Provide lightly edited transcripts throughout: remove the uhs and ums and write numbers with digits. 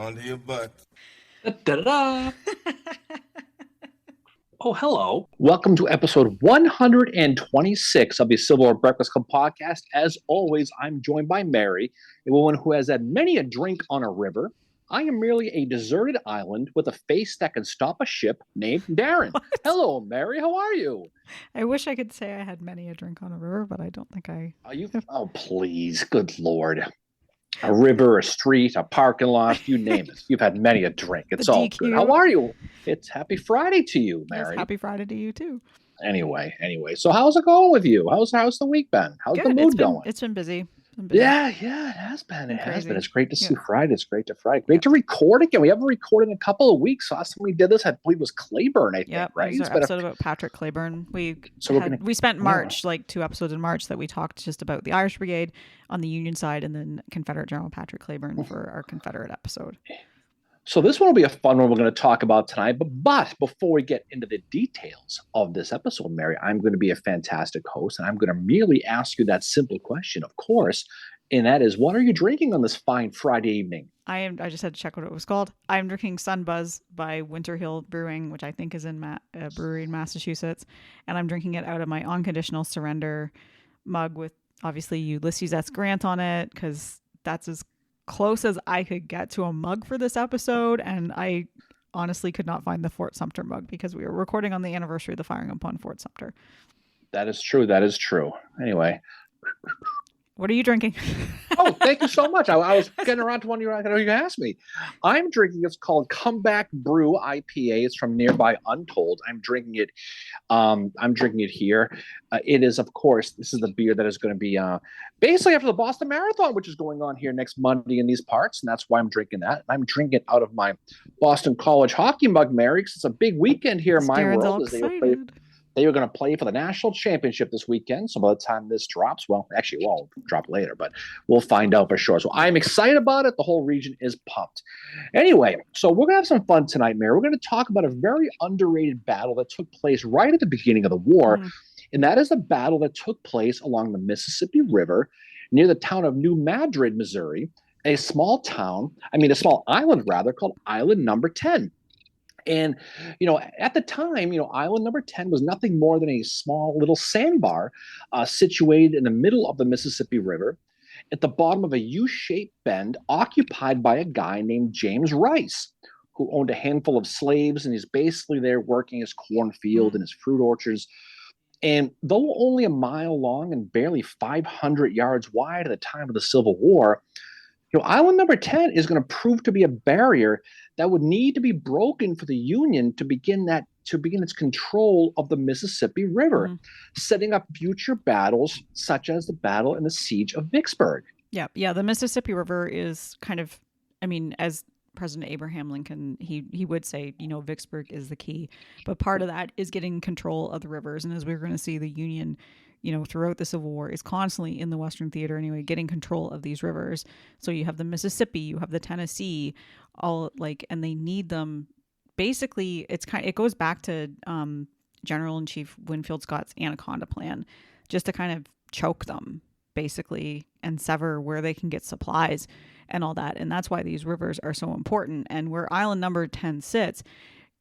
under your butt. Da-da-da. Oh, hello. Welcome to episode 126 of the Civil War Breakfast Club podcast. As always, I'm joined by Mary, a woman who has had many a drink on a river. I am merely a deserted island with a face that can stop a ship named Darren. What? Hello, Mary. How are you? I wish I could say I had many a drink on a river, but I don't think I... Are you? Oh, please. Good Lord. A river, a street, a parking lot, you name it. You've had many a drink. It's all good. How are you? It's happy Friday to you, Mary. Yes, happy Friday to you, too. Anyway. So how's it going with you? How's the week been? How's Good. the mood going? It's been busy. Yeah, it has been. It has been. It's great to see Friday. It's great to Friday. Great to record again. We haven't recorded in a couple of weeks. Last time we did this, I believe, was Claiborne, I think, right? It was our episode about Patrick Claiborne. We spent March, like 2 episodes in March, that we talked just about the Irish Brigade on the Union side and then Confederate General Patrick Claiborne for our Confederate episode. So this one will be a fun one we're going to talk about tonight. But before we get into the details of this episode, Mary, I'm going to be a fantastic host, and I'm going to merely ask you that simple question, of course, and that is, what are you drinking on this fine Friday evening? I just had to check what it was called. I'm drinking Sunbuzz by Winter Hill Brewing, which I think is in a brewery in Massachusetts, and I'm drinking it out of my Unconditional Surrender mug with, obviously, Ulysses S. Grant on it, because that's as close as I could get to a mug for this episode, and I honestly could not find the Fort Sumter mug because we were recording on the anniversary of the firing upon Fort Sumter. That is true. Anyway. What are you drinking? Oh, thank you so much. I was getting around to one you asked me. I'm drinking, it's called Comeback Brew IPA. It's from nearby Untold. I'm drinking it here. It is, of course, this is the beer that is going to be basically after the Boston Marathon, which is going on here next Monday in these parts, and that's why I'm drinking that. I'm drinking it out of my Boston College hockey mug, Mary, because it's a big weekend here in my world. They were going to play for the national championship this weekend. So by the time this drops, well, actually, it won't drop later, but we'll find out for sure. So I'm excited about it. The whole region is pumped. Anyway, so we're going to have some fun tonight, Mary. We're going to talk about a very underrated battle that took place right at the beginning of the war. And that is a battle that took place along the Mississippi River near the town of New Madrid, Missouri, a small island rather, called Island Number 10. And, at the time, Island Number 10 was nothing more than a small little sandbar situated in the middle of the Mississippi River at the bottom of a U-shaped bend occupied by a guy named James Rice, who owned a handful of slaves, and he's basically there working his cornfield and his fruit orchards. And though only a mile long and barely 500 yards wide at the time of the Civil War, Island Number 10 is going to prove to be a barrier that would need to be broken for the Union to begin its control of the Mississippi River, setting up future battles such as the battle and the siege of Vicksburg. Yeah. The Mississippi River is kind of, as President Abraham Lincoln, he would say, Vicksburg is the key. But part of that is getting control of the rivers. And as we're going to see, the Union, throughout the Civil War is constantly in the Western theater anyway, getting control of these rivers. So you have the Mississippi, you have the Tennessee, and they need them. Basically, it goes back to General-in-Chief Winfield Scott's Anaconda Plan, just to kind of choke them, basically, and sever where they can get supplies and all that. And that's why these rivers are so important. And where Island Number 10 sits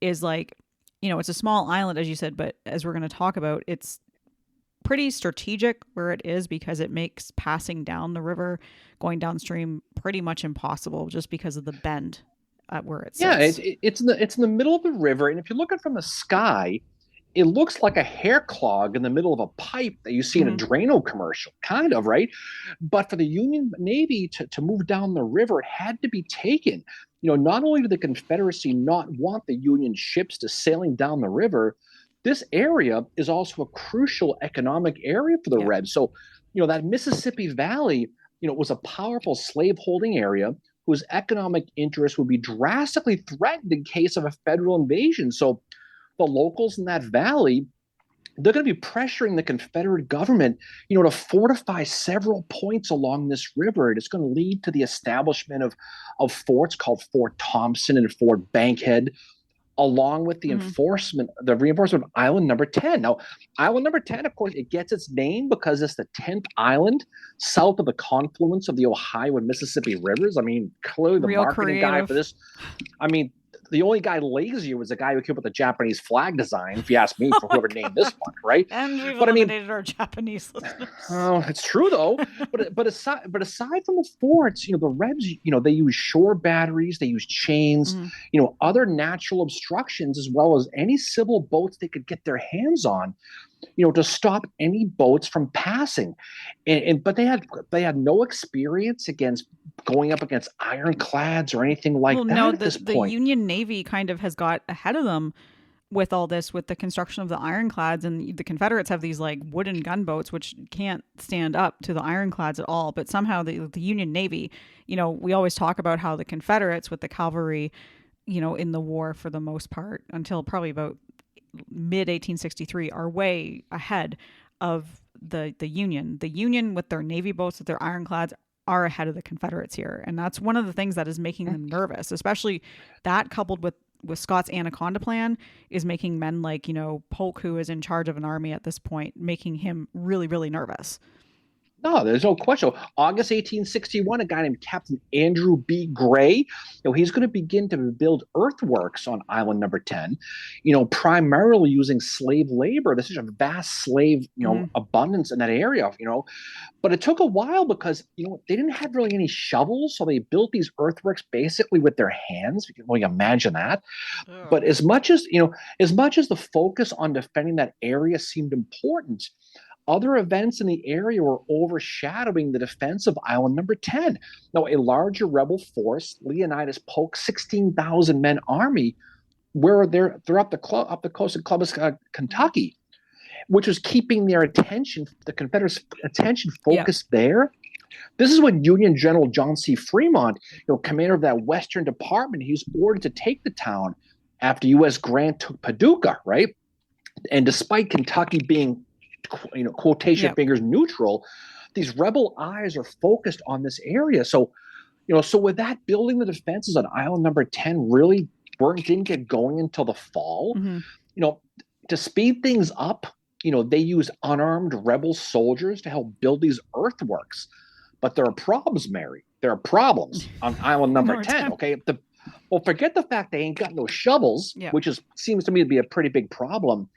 is it's a small island, as you said, but as we're going to talk about, it's pretty strategic where it is because it makes passing down the river, going downstream, pretty much impossible just because of the bend at where it sits. Yeah, it's in the middle of the river, and if you look at it from the sky, it looks like a hair clog in the middle of a pipe that you see in a Drano commercial, kind of, right? But for the Union Navy to move down the river, it had to be taken. Not only did the Confederacy not want the Union ships to sailing down the river, this area is also a crucial economic area for the Rebs. So, that Mississippi Valley, was a powerful slaveholding area whose economic interests would be drastically threatened in case of a federal invasion. So the locals in that valley, they're going to be pressuring the Confederate government, to fortify several points along this river. And it's going to lead to the establishment of forts called Fort Thompson and Fort Bankhead, along with the the reinforcement of island number 10. Now, island number 10, of course, it gets its name because it's the 10th island south of the confluence of the Ohio and Mississippi rivers. I mean, clearly the Real marketing guy creative. for this, I mean, the only guy lazier was the guy who came up with the Japanese flag design, if you ask me, for whoever named this one, right? And we've But I mean, eliminated our Japanese listeners. oh, it's true though. But aside from the forts, the Rebs, they use shore batteries, they use chains, other natural obstructions, as well as any civil boats they could get their hands on, to stop any boats from passing. But they had no experience against going up against ironclads or anything like that at this the point. Union Navy kind of has got ahead of them with all this, with the construction of the ironclads, and the Confederates have these like wooden gunboats which can't stand up to the ironclads at all. But somehow the Union Navy, we always talk about how the Confederates with the cavalry, in the war for the most part until probably about mid 1863 are way ahead of the Union. The Union with their Navy boats, with their ironclads, are ahead of the Confederates here. And that's one of the things that is making them nervous, especially that coupled with Scott's Anaconda Plan is making men like, Polk, who is in charge of an army at this point, making him really, really nervous. No, there's no question. August 1861, a guy named Captain Andrew B. Gray, he's going to begin to build earthworks on island number 10, primarily using slave labor. There's such a vast slave, abundance in that area, But it took a while because, they didn't have really any shovels. So they built these earthworks basically with their hands. You can only imagine that. Oh. But as much as the focus on defending that area seemed important, other events in the area were overshadowing the defense of island number 10. Now, a larger rebel force, Leonidas Polk's 16,000 men army, they're up the coast of Columbus, Kentucky, which was keeping the Confederates' attention focused there. This is when Union General John C. Fremont, commander of that Western Department, he was ordered to take the town after U.S. Grant took Paducah, right? And despite Kentucky being quotation fingers neutral, these rebel eyes are focused on this area. So with that, building the defenses on island number 10 really didn't get going until the fall. To speed things up, they used unarmed rebel soldiers to help build these earthworks. But there are problems, Mary. There are problems on island number 10. Okay. Well, forget the fact they ain't got no shovels, which seems to me to be a pretty big problem.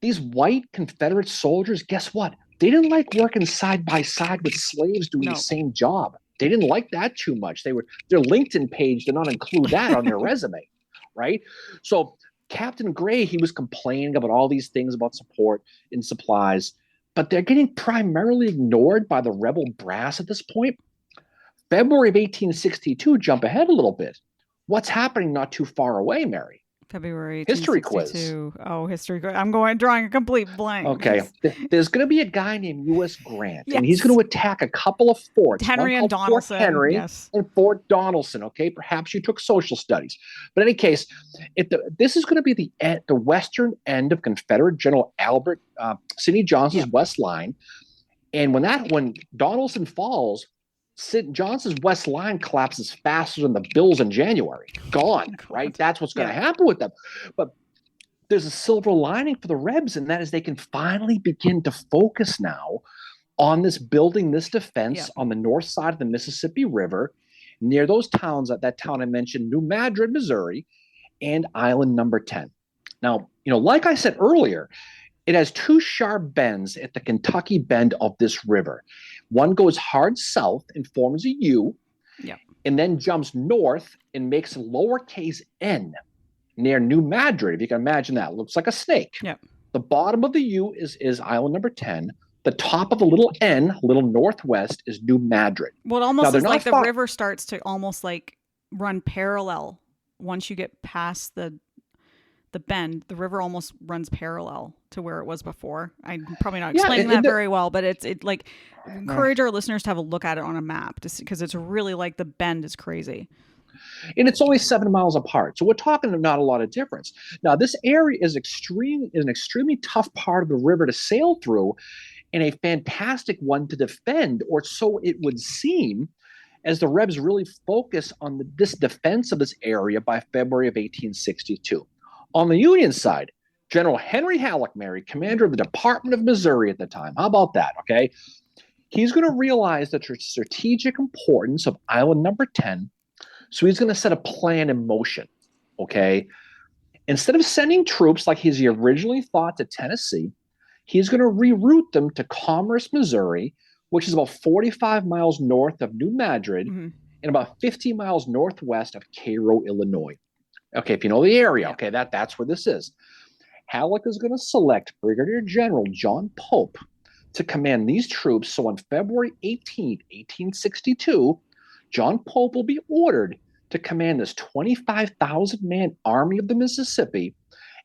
These white Confederate soldiers, guess what? They didn't like working side by side with slaves doing the same job. They didn't like that too much. Their LinkedIn page did not include that on their resume, right? So Captain Gray, he was complaining about all these things about support and supplies, but they're getting primarily ignored by the rebel brass at this point. February of 1862, jump ahead a little bit. What's happening not too far away, Mary? February history quiz. Oh, history quiz. I'm drawing a complete blank. Okay. There's going to be a guy named U.S. Grant, and he's going to attack a couple of forts. Henry and Donelson. Fort Henry and Fort Donelson. Okay. Perhaps you took social studies. But in any case, this is going to be the western end of Confederate General Albert Sidney Johnson's west line. And when Donelson falls, Johnson's west line collapses faster than the Bills in January. Gone, right? That's what's going to happen with them. But there's a silver lining for the Rebs, and that is they can finally begin to focus now on building this defense on the north side of the Mississippi River, near those towns, that town I mentioned, New Madrid, Missouri, and island number 10. Now, like I said earlier, it has two sharp bends at the Kentucky bend of this river. One goes hard south and forms a U, and then jumps north and makes a lowercase n near New Madrid. If you can imagine that, it looks like a snake. The bottom of the U is island number 10. The top of the little N, little northwest, is New Madrid. Well, it almost is like the river starts to almost like run parallel once you get past the bend. The river almost runs parallel to where it was before. I'm probably not explaining that very well, but it's like encourage our listeners to have a look at it on a map, because it's really like the bend is crazy. And it's only 7 miles apart. So we're talking not a lot of difference. Now, this area is an extremely tough part of the river to sail through, and a fantastic one to defend, or so it would seem, as the Rebs really focus on this defense of this area by February of 1862. On the Union side, General Henry Halleck Marry, commander of the Department of Missouri at the time. How about that? Okay. He's going to realize the strategic importance of Island Number 10. So he's going to set a plan in motion. Okay. Instead of sending troops like he originally thought to Tennessee, he's going to reroute them to Commerce, Missouri, which is about 45 miles north of New Madrid and about 50 miles northwest of Cairo, Illinois. Okay, if you know the area, okay, that's where this is. Halleck is going to select Brigadier General John Pope to command these troops. So on February 18th, 1862, John Pope will be ordered to command this 25,000-man Army of the Mississippi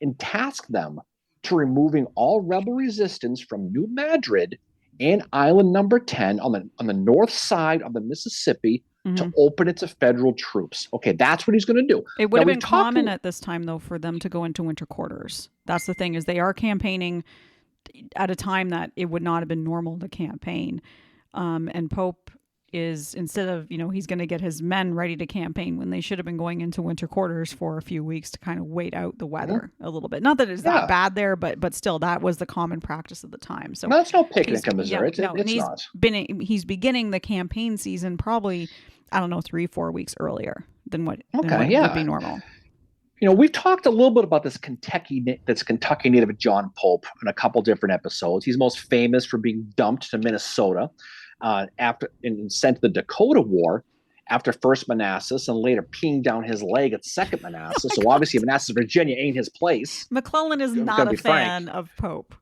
and task them to removing all rebel resistance from New Madrid and Island Number 10 on the north side of the Mississippi to open it to federal troops. Okay, that's what he's going to do. It would have been common at this time, though, for them to go into winter quarters. That's the thing, is they are campaigning at a time that it would not have been normal to campaign. And Pope is, instead of, he's going to get his men ready to campaign when they should have been going into winter quarters for a few weeks to kind of wait out the weather a little bit. Not that it's that bad there, but still, that was the common practice at the time. So that's no picnic in Missouri. It's not. He's beginning the campaign season probably, I don't know, 3-4 weeks earlier than what would be normal. We've talked a little bit about this Kentucky native John Pope in a couple different episodes. He's most famous for being dumped to Minnesota after and sent to the Dakota War after First Manassas, and later peeing down his leg at Second Manassas. So obviously Manassas, Virginia ain't his place. McClellan is not a fan of Pope.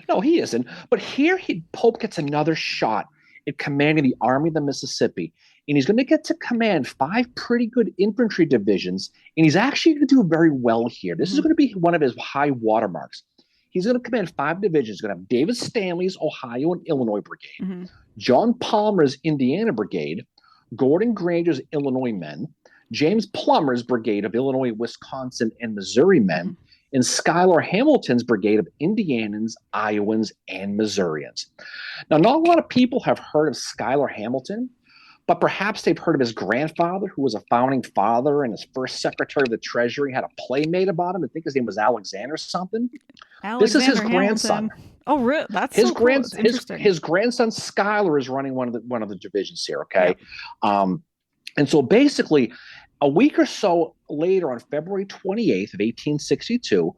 No, he isn't. But here Pope gets another shot at commanding the Army of the Mississippi. And he's going to get to command 5 pretty good infantry divisions. And he's actually going to do very well here. This is going to be one of his high watermarks. He's going to command 5 divisions. He's going to have David Stanley's Ohio and Illinois Brigade, John Palmer's Indiana Brigade, Gordon Granger's Illinois men, James Plummer's Brigade of Illinois, Wisconsin, and Missouri men, and Schuyler Hamilton's Brigade of Indianans, Iowans, and Missourians. Now, not a lot of people have heard of Schuyler Hamilton, but perhaps they've heard of his grandfather, who was a founding father, and his first secretary of the Treasury had a playmate about him. I think his name was Alexander something. This is his grandson. Oh, really? That's his so cool. His grandson Schuyler is running one of the divisions here. Okay, and so basically, a week or so later, on February 28th of 1862,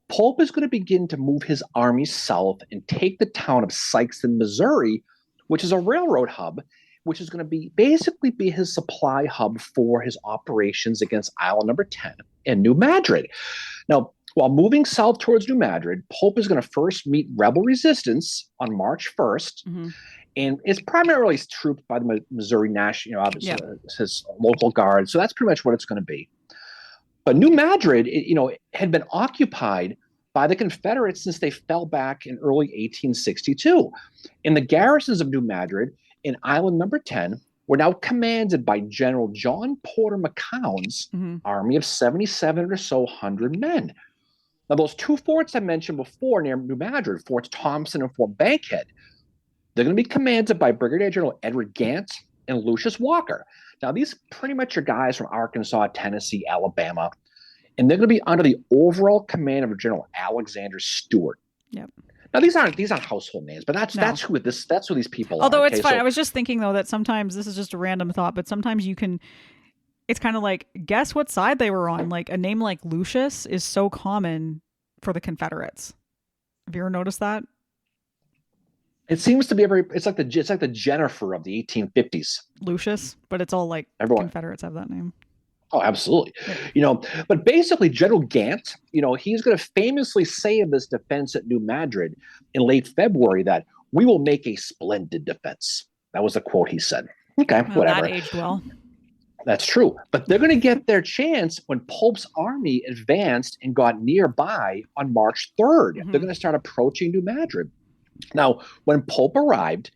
Pope is going to begin to move his army south and take the town of Sikeston, Missouri, which is a railroad hub, which is going to basically be his supply hub for his operations against Island Number 10 and New Madrid. Now, while moving south towards New Madrid, Pope is going to first meet rebel resistance on March 1st, and it's primarily trooped by the Missouri National, obviously his local guard. So that's pretty much what it's going to be. But New Madrid, had been occupied by the Confederates since they fell back in early 1862. And the garrisons of New Madrid in Island Number 10 were now commanded by General John Porter McCown's army of 77 or so hundred men. Now, those 2 forts I mentioned before near New Madrid, Forts Thompson and Fort Bankhead, they're going to be commanded by Brigadier General Edward Gant and Lucius Walker. Now, these pretty much are guys from Arkansas, Tennessee, Alabama, and they're going to be under the overall command of General Alexander Stewart. Yep. Now, these aren't household names, but that's who these people are. Although it's fine. I was just thinking, though, that sometimes, this is just a random thought, but sometimes it's kind of like, guess what side they were on. Like, a name like Lucius is so common for the Confederates. Have you ever noticed that? It seems to be it's like the Jennifer of the 1850s. Lucius, but it's all like everyone. Confederates have that name. Oh, absolutely. But basically General Gant, he's going to famously say of this defense at New Madrid in late February that we will make a splendid defense. That was the quote he said. Okay, whatever. That aged well. That's true. But they're going to get their chance when Pope's army advanced and got nearby on March 3rd. They're going to start approaching New Madrid. Now, when Pope arrived,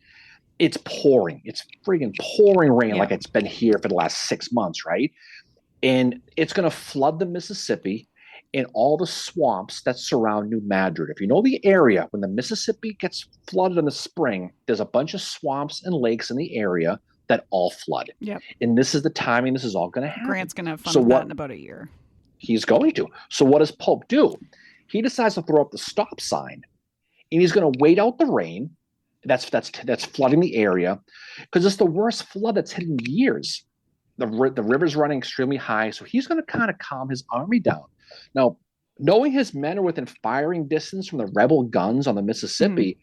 it's pouring. It's friggin' pouring rain like it's been here for the last 6 months, right? And it's going to flood the Mississippi and all the swamps that surround New Madrid. If you know the area, when the Mississippi gets flooded in the spring, there's a bunch of swamps and lakes in the area that all flood. Yep. And this is the timing this is all going to happen. Grant's going to have fun with that in about a year. He's going to. So what does Pope do? He decides to throw up the stop sign, and he's going to wait out the rain. That's flooding the area, because it's the worst flood that's hit in years. The river's running extremely high, so he's going to kind of calm his army down. Now, knowing his men are within firing distance from the rebel guns on the Mississippi,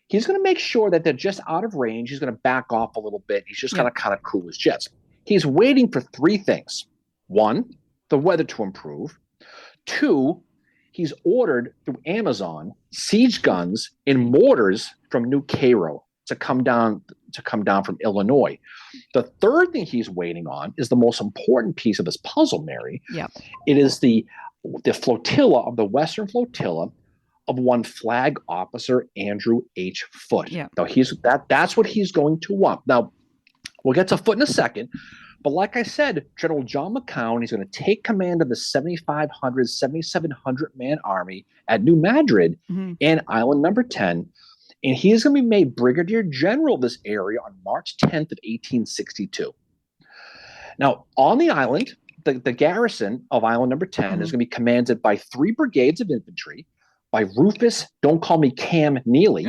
he's going to make sure that they're just out of range. He's going to back off a little bit. He's just going to kind of cool his jets. He's waiting for three things. One, the weather to improve. Two, he's ordered through Amazon siege guns and mortars from New Cairo to come down from Illinois. The third thing he's waiting on is the most important piece of this puzzle, Mary. Yeah. It is the flotilla of the Western Flotilla of one Flag Officer Andrew H. Foote. Yeah. Now that's what he's going to want. Now, we'll get to Foote in a second. But like I said, General John McCown, he's going to take command of the 7,500, 7,700 man army at New Madrid and Island Number 10. And he is going to be made Brigadier General of this area on March 10th of 1862. Now, on the island, the garrison of Island Number 10 is going to be commanded by 3 brigades of infantry, by Rufus, don't call me Cam Neely,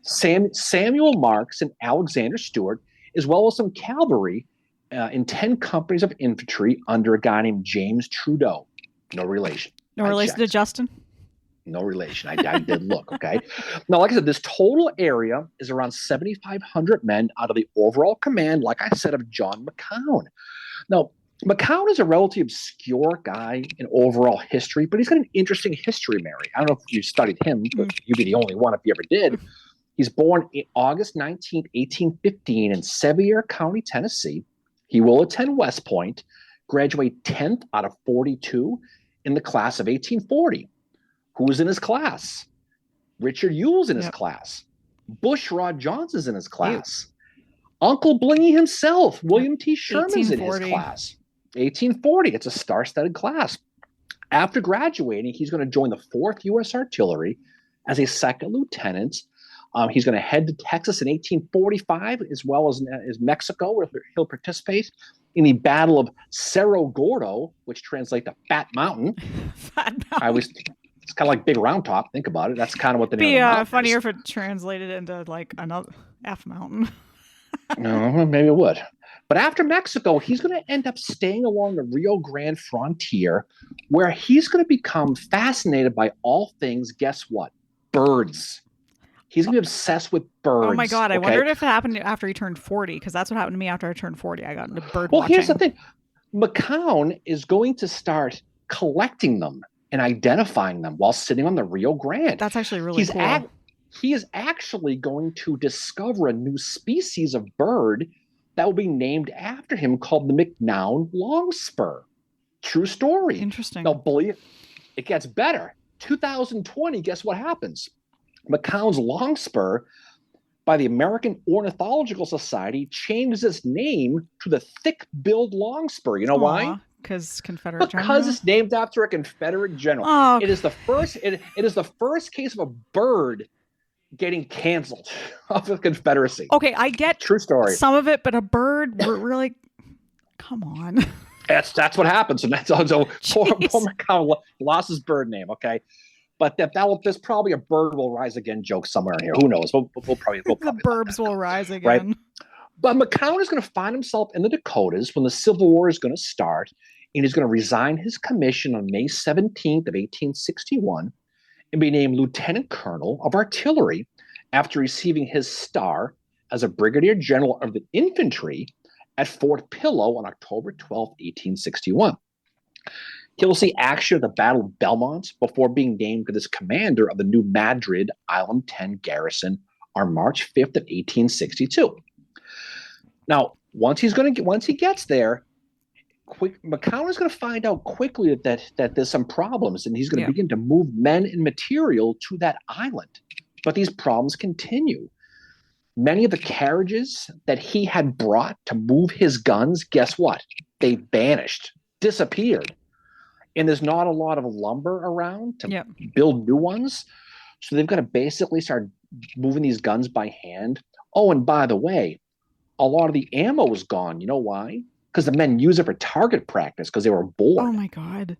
Samuel Marks, and Alexander Stewart, as well as some cavalry in 10 companies of infantry under a guy named James Trudeau. No relation. No relation to Justin? No relation. I did look, okay? Now, like I said, this total area is around 7,500 men out of the overall command, like I said, of John McCown. Now, McCown is a relatively obscure guy in overall history, but he's got an interesting history, Mary. I don't know if you studied him, but you'd be the only one if you ever did. He's born August 19, 1815 in Sevier County, Tennessee. He will attend West Point, graduate 10th out of 42 in the class of 1840. Who's in his class? Richard Ewell's in his class. Bushrod Johnson's in his class. Uncle Blingy himself, William T. Sherman's in his class. 1840. It's a star-studded class. After graduating, he's going to join the 4th U.S. Artillery as a second lieutenant. He's going to head to Texas in 1845, as well as Mexico, where he'll participate in the Battle of Cerro Gordo, which translates to Fat Mountain. Fat Mountain. It's kind of like Big Round Top. Think about it. That's kind of what the name be of the mountain funnier is. if it translated into like another F Mountain. No, maybe it would. But after Mexico, he's going to end up staying along the Rio Grande frontier, where he's going to become fascinated by all things, guess what? Birds. He's going to be obsessed with birds. Oh my God. I wondered if it happened after he turned 40, because that's what happened to me after I turned 40. I got into bird watching. Here's the thing. McCown is going to start collecting them and identifying them while sitting on the Rio Grande. That's actually really cool. He is actually going to discover a new species of bird that will be named after him called the McNown longspur. True story. Interesting. Now, believe it gets better. 2020, guess what happens? McCown's longspur, by the American Ornithological Society, changes its name to the thick-billed longspur. You know why? Because Confederate general? Because it's named after a Confederate general. Oh. It is the first. It is the first case of a bird getting canceled of the Confederacy. Okay, I get true story. Some of it, but a bird, really, come on. That's what happens. And that's also poor McCown lost his bird name. Okay, but there's probably a bird will rise again joke somewhere in here. Who knows? We'll probably the burbs will rise again. Right? But McCown is going to find himself in the Dakotas when the Civil War is going to start, and he's going to resign his commission on May 17th of 1861 and be named Lieutenant Colonel of Artillery after receiving his star as a Brigadier General of the Infantry at Fort Pillow on October 12th, 1861. He'll see action at the Battle of Belmont before being named as commander of the New Madrid Island 10 garrison on March 5th of 1862. Now, once he gets there, McCown is going to find out quickly that there's some problems, and he's going to begin to move men and material to that island. But these problems continue. Many of the carriages that he had brought to move his guns, guess what? They vanished, disappeared. And there's not a lot of lumber around to build new ones. So they've got to basically start moving these guns by hand. Oh, and by the way, a lot of the ammo is gone. You know why? because the men use it for target practice because they were bored. Oh my God.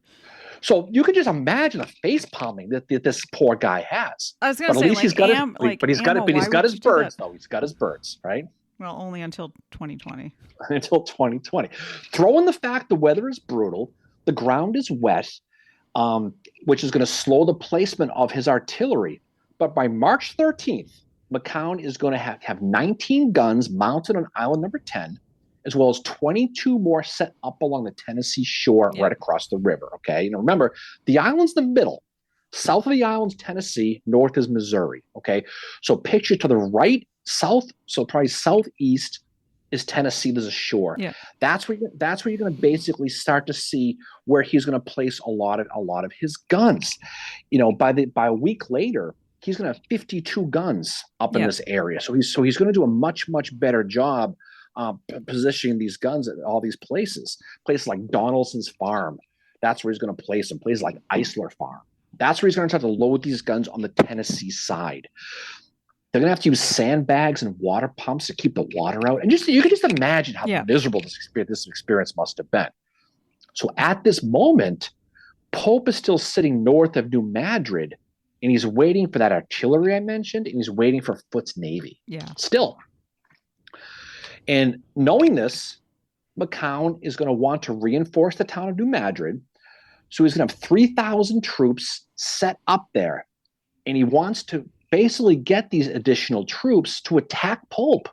So you can just imagine the face palming that this poor guy has. I was gonna But at say, least like, he's got why would his you do that? birds though. He's got his birds, right? Well, only until 2020. Until 2020. Throw in the fact the weather is brutal, the ground is wet, which is going to slow the placement of his artillery. But by March 13th, McCown is going to have 19 guns mounted on island number 10, as well as 22 more set up along the Tennessee shore right across the river. Okay. You know, remember, the island's the middle. South of the island's Tennessee, north is Missouri. Okay. So picture to the right, south, so probably southeast is Tennessee. There's a shore. Yeah. That's where you're going to basically start to see where he's going to place a lot of his guns. You know, by a week later, he's going to have 52 guns up in this area. So he's going to do a much better job positioning these guns at all these places like Donaldson's Farm. That's where he's going to place them. Places like Eisler Farm. That's where he's going to start to load these guns on the Tennessee side. They're going to have to use sandbags and water pumps to keep the water out. And you can just imagine how miserable this experience must have been. So at this moment, Pope is still sitting north of New Madrid, and he's waiting for that artillery I mentioned, and he's waiting for Foote's Navy. Yeah. Still. And knowing this, McCown is going to want to reinforce the town of New Madrid. So he's going to have 3,000 troops set up there. And he wants to basically get these additional troops to attack Pope.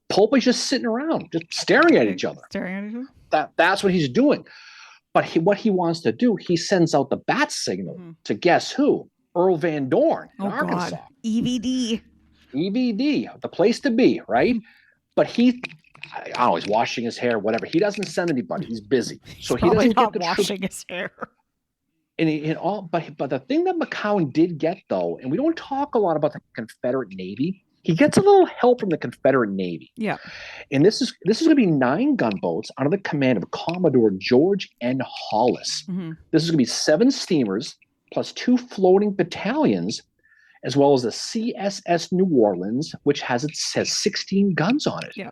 Pope is just sitting around, just staring at each other. That's what he's doing. But what he wants to do, he sends out the bat signal to guess who? Earl Van Dorn in Arkansas. God. EVD, the place to be, right? But I don't know, he's washing his hair, whatever. He doesn't send anybody. He's busy. So he doesn't not get the washing his hair. But the thing that McCown did get, though, and we don't talk a lot about the Confederate Navy, he gets a little help from the Confederate Navy. Yeah. And this is going to be 9 gunboats under the command of Commodore George N. Hollis. Mm-hmm. This is going to be 7 steamers plus 2 floating battalions, as well as the CSS New Orleans, which has 16 guns on it. Yeah.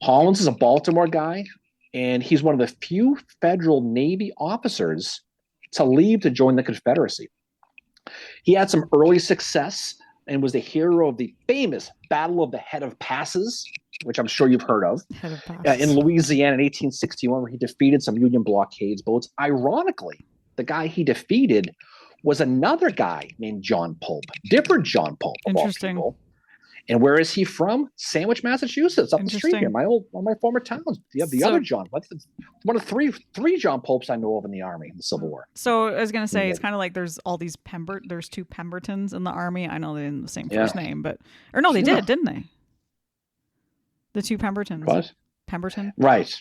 Hollins is a Baltimore guy, and he's one of the few federal Navy officers to leave to join the Confederacy. He had some early success and was the hero of the famous Battle of the Head of Passes, which I'm sure you've heard of, in Louisiana in 1861, where he defeated some Union blockades boats. Ironically, the guy he defeated was another guy named John Pope, different John Pope. Interesting. And where is he from? Sandwich, Massachusetts, up the street here. One of my former towns. The other John. One of three John Popes I know of in the Army in the Civil War. So I was gonna say it's kind of like there's all these there's 2 Pembertons in the Army. I know they didn't the same first name, but they did, didn't they? The 2 Pembertons. What? Pemberton. Right.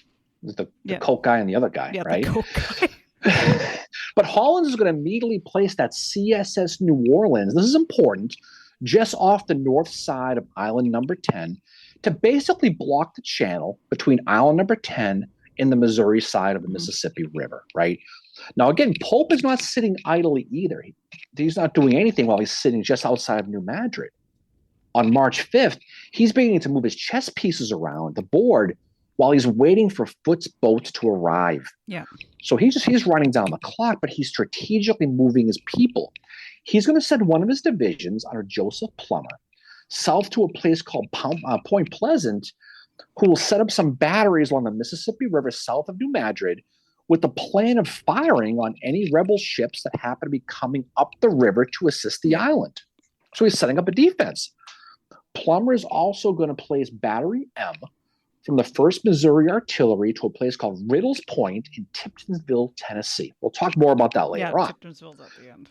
The Coke guy and the other guy. Right. The Coke guy. But Hollins is going to immediately place that CSS New Orleans. This is important. Just off the north side of island number 10 to basically block the channel between island number 10 and the Missouri side of the Mississippi River, right? Now, again, Pope is not sitting idly either. He's not doing anything while he's sitting just outside of New Madrid. On March 5th, he's beginning to move his chess pieces around the board while he's waiting for Foote's boats to arrive. Yeah. So he's running down the clock, but he's strategically moving his people. He's going to send one of his divisions under Joseph Plummer south to a place called Point Pleasant, who will set up some batteries along the Mississippi River south of New Madrid with the plan of firing on any rebel ships that happen to be coming up the river to assist the island. So he's setting up a defense. Plummer is also going to place Battery M from the 1st Missouri Artillery to a place called Riddle's Point in Tiptonsville, Tennessee. We'll talk more about that later on. Tiptonsville's at the end.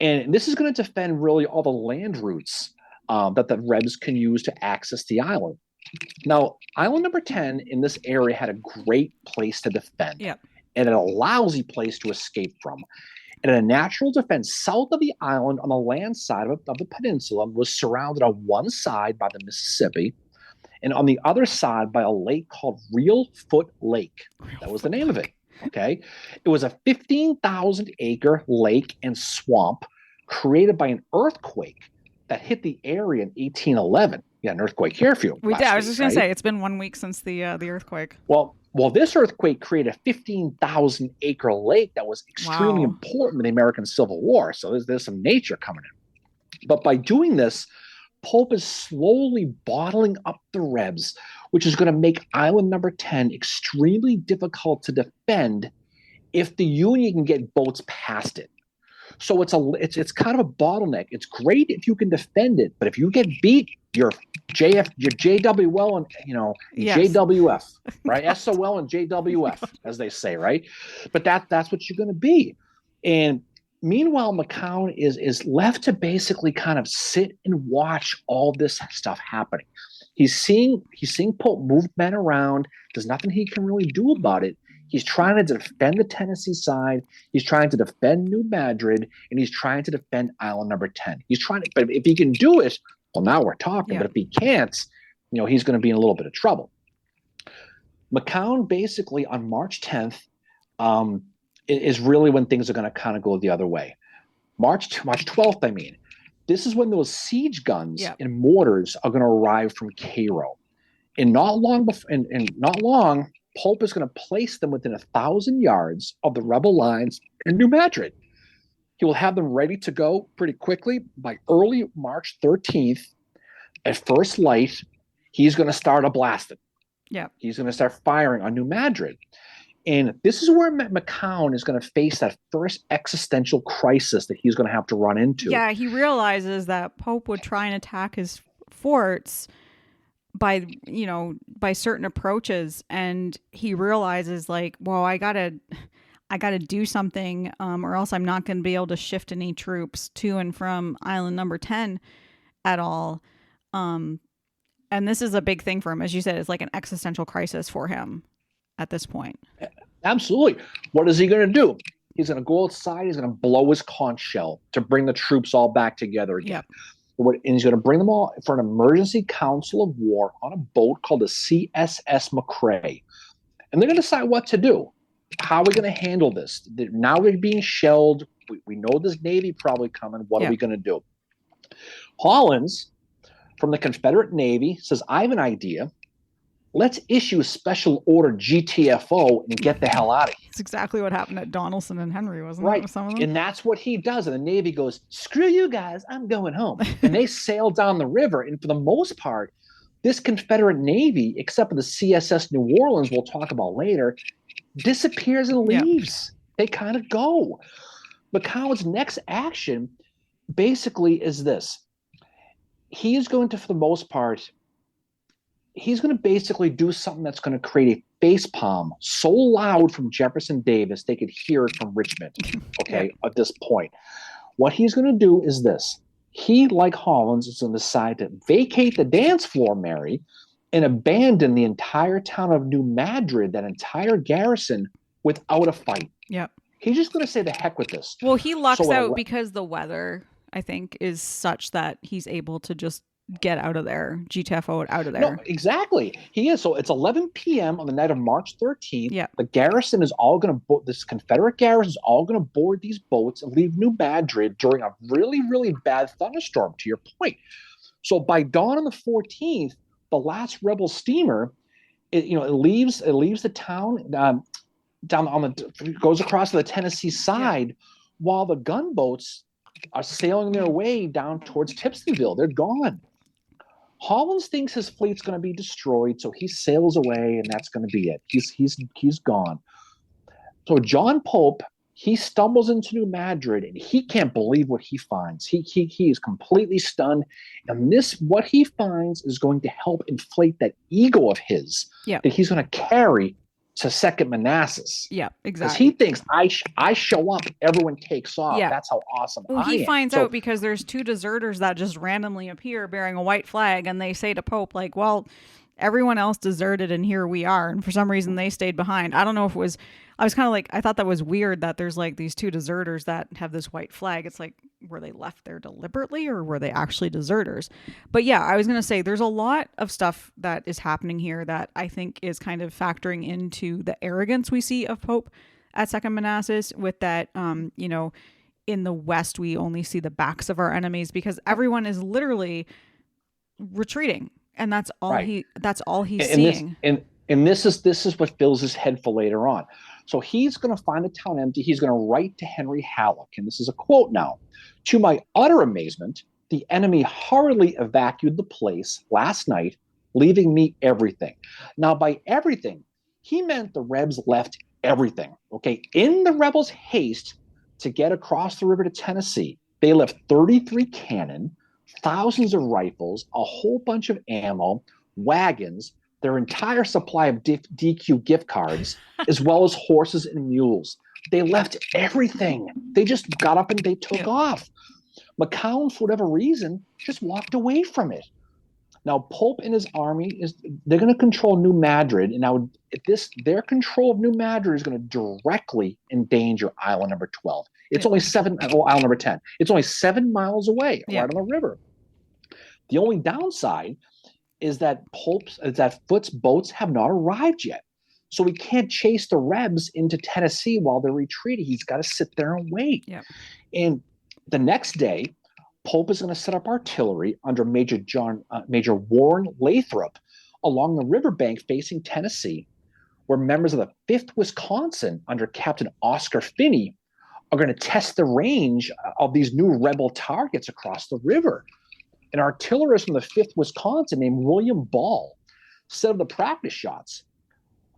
And this is going to defend really all the land routes that the Rebs can use to access the island. Now, island number 10 in this area had a great place to defend, and a lousy place to escape from. And a natural defense south of the island on the land side of the peninsula was surrounded on one side by the Mississippi, and on the other side by a lake called Real Foot Lake. That was the name of it. Okay. It was a 15,000 acre lake and swamp created by an earthquake that hit the area in 1811. Yeah, an earthquake here for you We did. last I was week, just gonna right? say it's been 1 week since the earthquake. Well, this earthquake created a 15,000 acre lake that was extremely Wow. important in the American Civil War. So there's some nature coming in. But by doing this, Pope is slowly bottling up the Rebs, which is going to make island number 10 extremely difficult to defend if the Union can get boats past it. So it's kind of a bottleneck. It's great if you can defend it, but if you get beat, you're your JWL and Yes. JWF, right? SOL and JWF, as they say, right? But that's what you're going to be. And meanwhile, McCown is left to basically kind of sit and watch all this stuff happening. He's seeing Pope move men around. There's nothing he can really do about it. He's trying to defend the Tennessee side. He's trying to defend New Madrid, and he's trying to defend island number 10. He's trying to, but if he can do it, well, now we're talking. Yeah. But if he can't, he's going to be in a little bit of trouble. McCown basically on March 10th is really when things are going to kind of go the other way. March 12th, I mean. This is when those siege guns and mortars are going to arrive from Cairo. And not long, Pope is going to place them within 1,000 yards of the rebel lines in New Madrid. He will have them ready to go pretty quickly. By early March 13th, at first light, he's going to start a blasting. Yeah. He's going to start firing on New Madrid. And this is where McCown is going to face that first existential crisis that he's going to have to run into. Yeah, he realizes that Pope would try and attack his forts by certain approaches, and he realizes like, well, I gotta do something, or else I'm not going to be able to shift any troops to and from island number 10 at all. And this is a big thing for him, as you said. It's like an existential crisis for him at this point. Absolutely. What is he going to do? He's going to go outside. He's going to blow his conch shell to bring the troops all back together again. Yep. And he's going to bring them all for an emergency council of war on a boat called the CSS McCrae. And they're going to decide what to do. How are we going to handle this? Now we're being shelled. We know there's Navy probably coming. What are we going to do? Hollins, from the Confederate Navy, says, I have an idea. Let's issue a special order GTFO and get the hell out of here. It's exactly what happened at Donelson and Henry, wasn't it? With some of them? And that's what he does. And the Navy goes, screw you guys, I'm going home. And they sail down the river. And for the most part, this Confederate Navy, except for the CSS New Orleans, we'll talk about later, disappears and leaves. They kind of go. McCown's next action basically is this. He is going to, for the most part, he's going to basically do something that's going to create a facepalm so loud from Jefferson Davis they could hear it from Richmond, at this point. What he's going to do is this. He, like Hollins, is going to decide to vacate the dance floor, Mary, and abandon the entire town of New Madrid, that entire garrison, without a fight. Yep. He's just going to say the heck with this. Well, he lucks out because the weather, I think, is such that he's able to just get out of there, GTFO out of there. No, exactly. He is. So it's 11 p.m. on the night of March 13th. Yeah. The garrison is all going to this Confederate garrison is all going to board these boats and leave New Madrid during a really, really bad thunderstorm, to your point. So by dawn on the 14th, the last rebel steamer, it leaves the town down on goes across to the Tennessee side, while the gunboats are sailing their way down towards Tipsonville. They're gone. Hollins thinks his fleet's going to be destroyed, so he sails away, and that's going to be it. He's gone. So John Pope, he stumbles into New Madrid, and he can't believe what he finds. He is completely stunned, and what he finds is going to help inflate that ego of his that he's going to carry to Second Manassas. Yeah, exactly. Because he thinks I show up, everyone takes off. Yeah. That's how awesome I am. He finds out because there's two deserters that just randomly appear bearing a white flag, and they say to Pope, like, well, everyone else deserted and here we are. And for some reason they stayed behind. I don't know if it was, I was kind of like, I thought that was weird that there's like these two deserters that have this white flag. It's like, were they left there deliberately or were they actually deserters? But yeah, I was going to say there's a lot of stuff that is happening here that I think is kind of factoring into the arrogance we see of Pope at Second Manassas with that, in the west, we only see the backs of our enemies because everyone is literally retreating, and that's all Right. he's And this seeing. and this is what fills his head for later on. So he's going to find the town empty. He's going to write to Henry Halleck, and this is a quote now. To my utter amazement, the enemy hurriedly evacuated the place last night, leaving me everything. Now, by everything, he meant the Rebs left everything. Okay, in the rebels' haste to get across the river to Tennessee, they left 33 cannon, thousands of rifles, a whole bunch of ammo, wagons, their entire supply of DQ gift cards, as well as horses and mules. They left everything. They just got up and they took off. McCown, for whatever reason, just walked away from it. Now, Pope and his army they're going to control New Madrid, and now their control of New Madrid is going to directly endanger Island number 12. It's only Island number 10. It's only 7 miles away, right on the river. The only downside is that Foot's boats have not arrived yet. So he can't chase the Rebs into Tennessee while they're retreating. He's got to sit there and wait. Yep. And the next day, Pope is going to set up artillery under Major Warren Lathrop along the riverbank facing Tennessee, where members of the 5th Wisconsin under Captain Oscar Finney are going to test the range of these new rebel targets across the river. An artillerist from the 5th Wisconsin named William Ball set up the practice shots.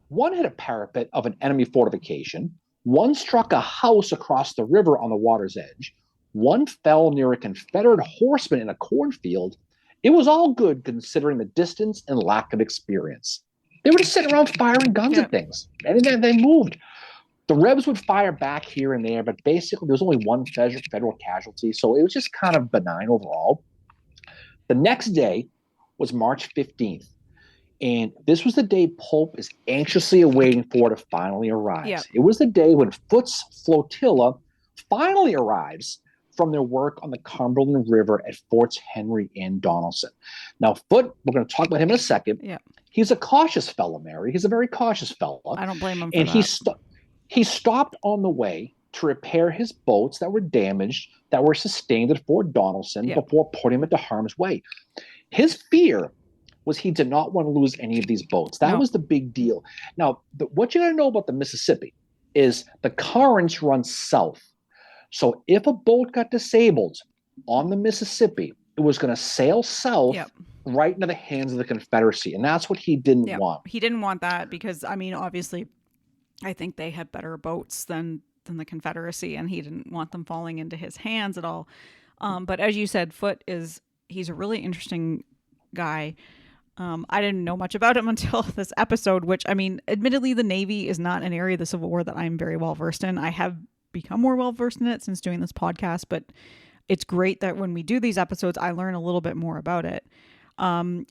One hit a parapet of an enemy fortification. One struck a house across the river on the water's edge. One fell near a Confederate horseman in a cornfield. It was all good considering the distance and lack of experience. They were just sitting around firing guns at things, and then they moved. The Rebs would fire back here and there, but basically there was only one federal casualty, so it was just kind of benign overall. The next day was March 15th, and this was the day Pope is anxiously awaiting for to finally arrive. Yep. It was the day when Foot's flotilla finally arrives from their work on the Cumberland River at Forts Henry and Donelson. Now, Foote, we're going to talk about him in a second. Yeah. He's a cautious fellow, Mary. He's a very cautious fellow. I don't blame him for and that. He stopped on the way to repair his boats that were damaged, that were sustained at Fort Donelson before putting them into harm's way. His fear was he did not want to lose any of these boats. That was the big deal. Now, what you got to know about the Mississippi is the currents run south. So if a boat got disabled on the Mississippi, it was going to sail south right into the hands of the Confederacy. And that's what he didn't want. He didn't want that because, I mean, obviously, I think they had better boats than the Confederacy, and he didn't want them falling into his hands at all. But as you said, he's a really interesting guy. I didn't know much about him until this episode, which, I mean, admittedly, the Navy is not an area of the Civil War that I'm very well versed in. I have become more well versed in it since doing this podcast, but it's great that when we do these episodes, I learn a little bit more about it.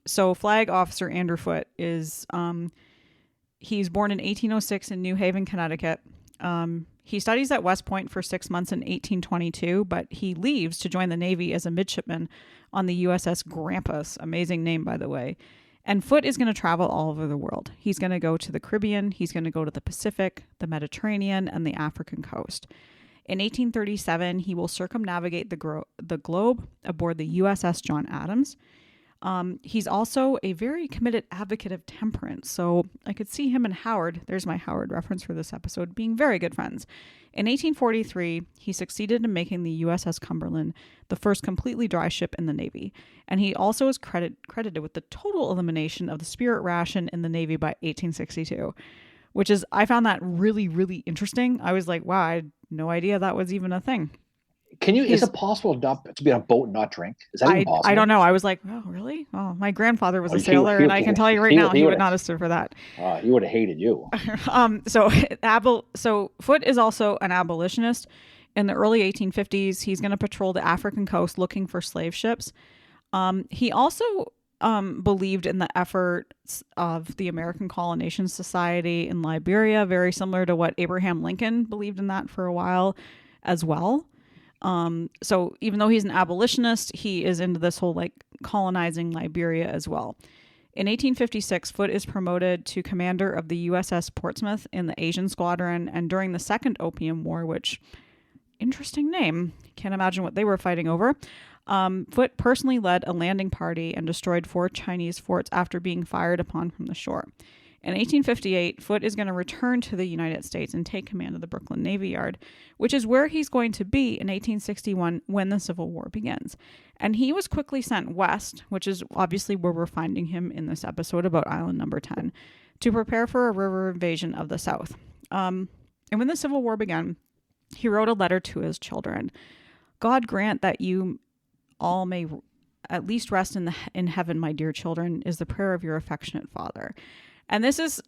So Flag Officer Andrew Foote is, he's born in 1806 in New Haven, Connecticut. He studies at West Point for 6 months in 1822, but he leaves to join the Navy as a midshipman on the USS Grampus. Amazing name, by the way. And Foote is going to travel all over the world. He's going to go to the Caribbean, he's going to go to the Pacific, the Mediterranean, and the African coast. In 1837, he will circumnavigate the globe aboard the USS John Adams. He's also a very committed advocate of temperance. So I could see him and Howard, there's my Howard reference for this episode, being very good friends. In 1843, he succeeded in making the USS Cumberland the first completely dry ship in the Navy. And he also is credited with the total elimination of the spirit ration in the Navy by 1862, which is, I found that really, really interesting. I was like, wow, I had no idea that was even a thing. Is it possible to be on a boat and not drink? Is that even possible? I don't know. I was like, oh, really? Oh, my grandfather was a sailor, and I can tell you right now, he would not have stood for that. He would have hated you. So Foote is also an abolitionist. In the early 1850s, he's going to patrol the African coast looking for slave ships. He also believed in the efforts of the American Colonization Society in Liberia, very similar to what Abraham Lincoln believed in that for a while as well. So even though he's an abolitionist, he is into this whole like colonizing Liberia as well. In 1856, Foote is promoted to commander of the USS Portsmouth in the Asian Squadron, and during the Second Opium War, which interesting name. Can't imagine what they were fighting over. Foote personally led a landing party and destroyed 4 Chinese forts after being fired upon from the shore. In 1858, Foote is going to return to the United States and take command of the Brooklyn Navy Yard, which is where he's going to be in 1861 when the Civil War begins. And he was quickly sent west, which is obviously where we're finding him in this episode about Island Number 10, to prepare for a river invasion of the South. And when the Civil War began, he wrote a letter to his children. God grant that you all may at least rest in heaven, my dear children, is the prayer of your affectionate father. And this is,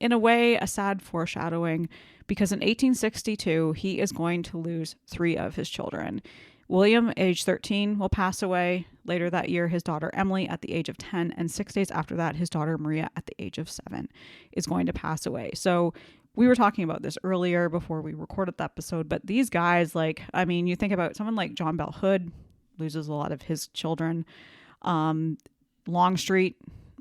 in a way, a sad foreshadowing, because in 1862, he is going to lose 3 of his children. William, age 13, will pass away. Later that year, his daughter Emily at the age of 10, and 6 days after that, his daughter Maria at the age of 7 is going to pass away. So we were talking about this earlier before we recorded the episode, but these guys, like, I mean, you think about someone like John Bell Hood loses a lot of his children. Longstreet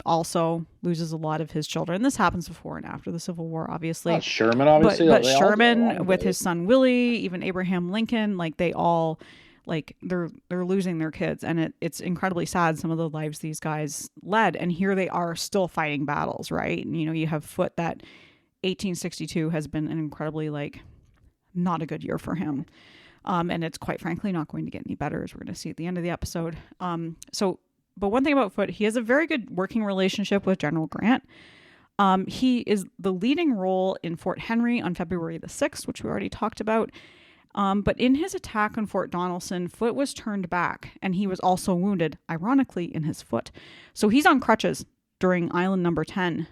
also loses a lot of his children. This happens before and after the Civil War, obviously. Sherman, obviously. But Sherman with his son Willie, even Abraham Lincoln, like they all, like they're losing their kids, and it's incredibly sad some of the lives these guys led. And here they are still fighting battles, right? And you have Foote that 1862 has been an incredibly like not a good year for him. And it's quite frankly not going to get any better, as we're going to see at the end of the episode. But one thing about Foote, he has a very good working relationship with General Grant. He is the leading role in Fort Henry on February the 6th, which we already talked about. But in his attack on Fort Donelson, Foote was turned back, and he was also wounded, ironically, in his foot. So he's on crutches during Island Number 10.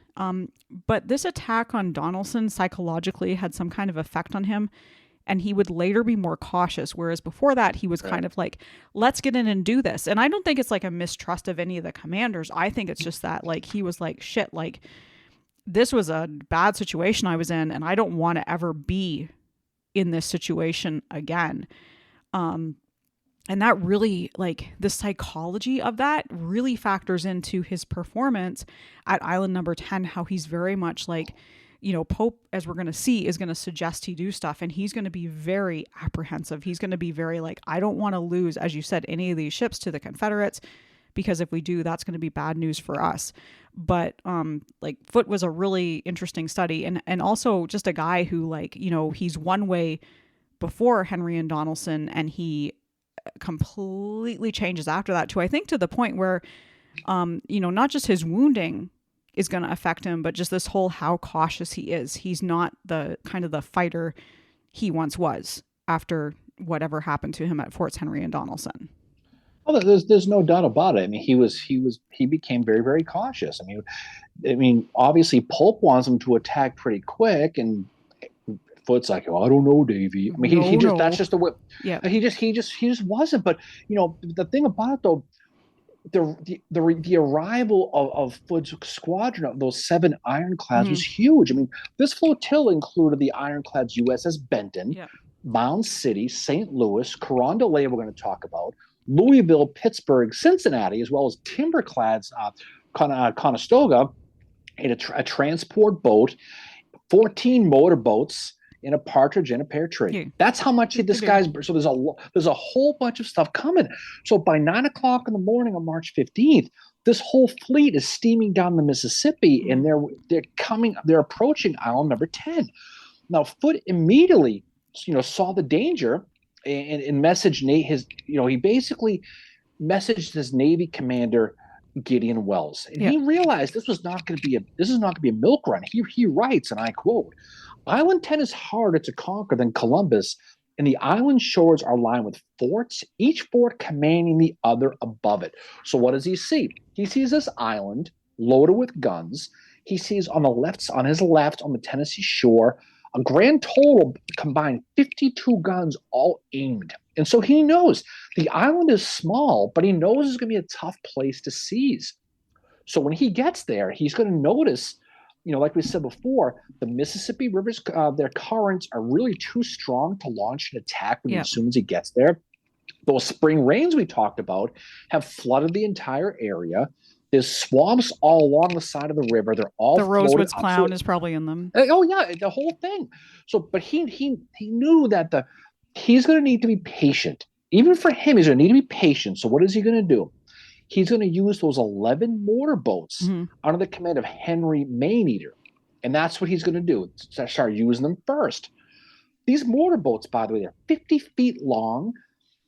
But this attack on Donelson psychologically had some kind of effect on him, and he would later be more cautious, whereas before that, he was kind of like, let's get in and do this. And I don't think it's like a mistrust of any of the commanders. I think it's just that, like, he was like, shit, like, this was a bad situation I was in, and I don't want to ever be in this situation again. And that really, like, the psychology of that really factors into his performance at Island Number 10, how he's very much like, Pope, as we're going to see, is going to suggest he do stuff, and he's going to be very apprehensive. He's going to be very like, I don't want to lose, as you said, any of these ships to the Confederates, because if we do, that's going to be bad news for us. But like Foote was a really interesting study, and also just a guy who, like, he's one way before Henry and Donelson, and he completely changes after that too. I think to the point where not just his wounding is going to affect him, but just this whole how cautious he is. He's not the kind of the fighter he once was after whatever happened to him at Forts Henry and Donelson. Well, there's no doubt about it. I mean, he became very, very cautious. I mean, obviously Polk wants him to attack pretty quick, and Foote's like, oh, I don't know, Davey. I mean, that's just the way. Yeah. He just wasn't. But the thing about it though, the arrival of Foote's squadron of those 7 ironclads was huge. I mean, this flotilla included the ironclads USS Benton, Mound City, St. Louis, Carondelet, we're going to talk about, Louisville, Pittsburgh, Cincinnati, as well as timberclads, Conestoga, and a transport boat, 14 motorboats, and a partridge in a pear tree. Yeah. That's how much this guy's. So there's a whole bunch of stuff coming. So by 9 o'clock in the morning on March 15th, this whole fleet is steaming down the Mississippi, and they're approaching Island Number 10. Now Foote immediately, saw the danger and messaged he basically messaged his Navy commander Gideon Wells, and he realized this is not going to be a milk run. He writes, and I quote, Island 10 is harder to conquer than Columbus, and the island shores are lined with forts, each fort commanding the other above it. So what does he see? He sees this island loaded with guns. He sees on his left on the Tennessee shore, a grand total combined 52 guns all aimed. And so he knows the island is small, but he knows it's going to be a tough place to seize. So when he gets there, he's going to notice, like we said before, the Mississippi rivers, their currents are really too strong to launch an attack as soon as he gets there. Those spring rains we talked about have flooded the entire area. There's swamps all along the side of the river. They're all the Rosewood's clown is probably in them. Oh yeah, the whole thing. So, but he knew that He's going to need to be patient. Even for him, he's going to need to be patient. So what is he going to do? He's going to use those 11 mortar boats under the command of Henry Maneater. And that's what he's going to do. Start using them first. These mortar boats, by the way, they're 50 feet long,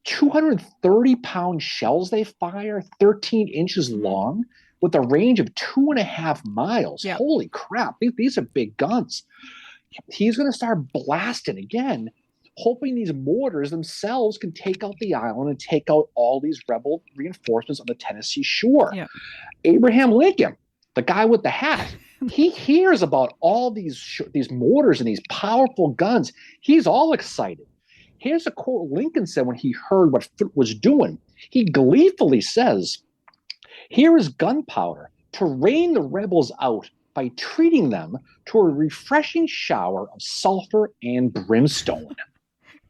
230-pound shells they fire, 13 inches long, with a range of 2.5 miles. Yep. Holy crap. These are big guns. He's going to start blasting again, hoping these mortars themselves can take out the island and take out all these rebel reinforcements on the Tennessee shore. Yep. Abraham Lincoln, the guy with the hat, he hears about all these mortars and these powerful guns. He's all excited. Here's a quote Lincoln said when he heard what Foote was doing. He gleefully says, "Here is gunpowder to rain the rebels out by treating them to a refreshing shower of sulfur and brimstone."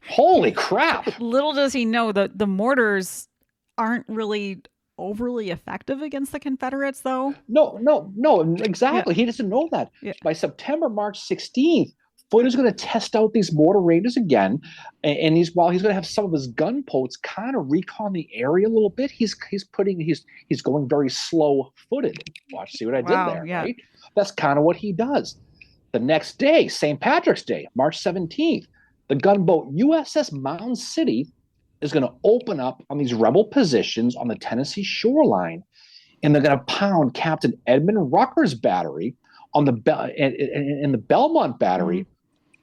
Holy crap. Little does he know that the mortars aren't really overly effective against the Confederates, though. No, exactly. Yeah. He doesn't know that. Yeah. By September, March 16th, Foote is going to test out these mortar raiders again, and he's going to have some of his gunboats kind of recon the area a little bit. He's going very slow-footed. Watch, see what I did there, yeah. right? That's kind of what he does. The next day, St. Patrick's Day, March 17th, the gunboat USS Mound City is going to open up on these rebel positions on the Tennessee shoreline, and they're going to pound Captain Edmund Rucker's battery on in the Belmont battery